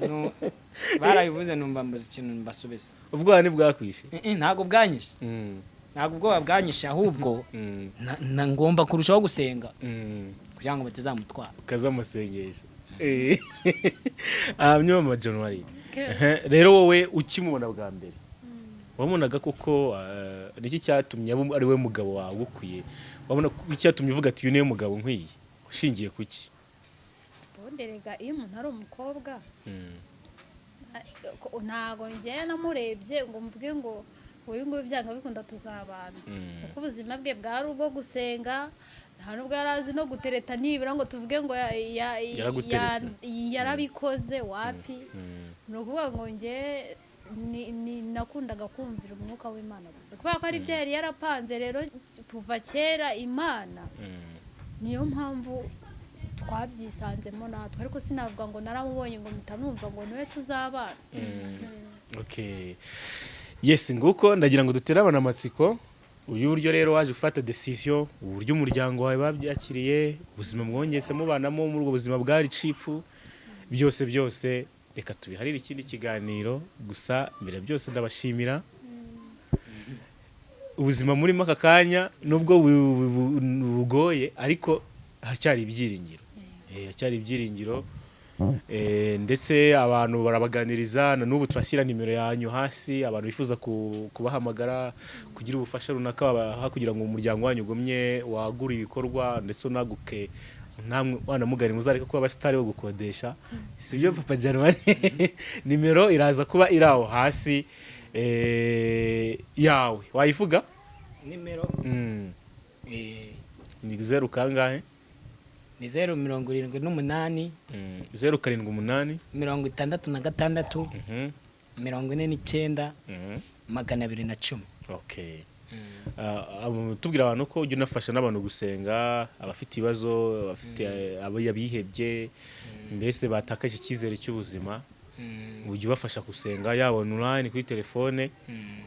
barabivuze numva mbuze ikintu mbasubiza. ubwoba ntibwakwishe Ntabwo bwanyishe. Ntabwo ubwoba bwanyishe ahubwo na ngomba kurushaho gusenga kugira ngo batazamutwara. ukazamusengesha nyuma January. Rero wowe ukimubona bwa mbere wabonaga koko niki cyatumye ari we mugabo wawe ukwiye, wabona icyatumye uvuga ati uyu niwe mugabo nkwiye, ushingiye kuki? bonderega iyo umuntu ari umukobwa ntago njye namurebye ngo mvuge ngo uyu nguyu byanga bikunda tuzabana, kuko ubuzima bwe bwari ubwo gusenga, nta nubwo yari azi no gutereta nibura ngo tuvuge ngo yarabikoze wapi. Ni ukuvuga ngo njye nakundaga kumvira umwuka w'Imana gusa, kubera ko ari byo yari yarapanze rero kuva kera Imana, niyo mpamvu twabyisanzemo natwe, ariko sinavuga ngo naramubonye ngo mpita numva ngo niwe tuzabana. Okay, yes, nguko ndagira ngo dutere abana amatsiko uyu buryo rero waje gufata decision, uburyo umuryango wawe babyakiriye, ubuzima mwongese mubanamo muri ubwo buzima bwari cheap, byose reka tubiharire ikindi kiganiro. Gusa mbere byose ndabashimira ubuzima murimo aka kanya, nubwo bugoye ariko hacyari ibyiringiro, ndetse abantu barabaganiriza. Na n'ubu turashyira nimero yanyu hasi, abantu bifuza kubahamagara kugira ubufasha runaka babaha kugira ngo umuryango wanyu ugumye wagura ibikorwa ndetse unaguke, namwe wanamugari muzareka kuba abasitari bo gukodesha, sibyo Papa January? Nimero iraza kuba iraho hasi yawe, wayivuga Nimero ni 0 kangahe? ni 078 078 66 49 210. Okay. Tubwira abantu ko ujya unafasha n'abantu gusenga, abafite ibibazo, abafite abihebye, mbese batakaje icyizere cy'ubuzima, ujya ubafasha gusenga yaba online kuri telefone,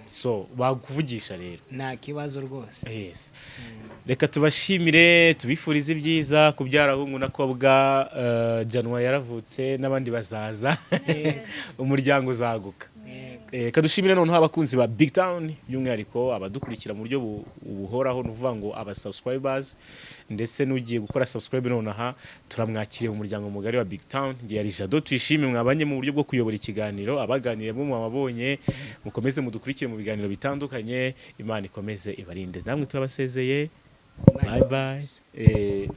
so bakuvugisha rero nta kibazo rwose. Yes. Reka tubashimire, tubifurize ibyiza, kubyara hungu na kobwa. January yaravutse n'abandi bazaza, umuryango uzaguka. Kadushimire noneho abakunzi ba BigTown, by'umwihariko abadukurikira mu buryo buhoraho, nuvuga ngo aba subscribers, ndetse n'ugiye gukora subscribe nonaha turamwakiriye mu muryango mugari wa BigTown. Ngiye ari Jado, twishime mwabanye mu buryo bwo kuyobora ikiganiro, abaganiriye mu mwababonye, mukomeze mudukurikire mu biganiro bitandukanye. Imana ikomeze ibarinde, namwe turabasezeye. Bye bye.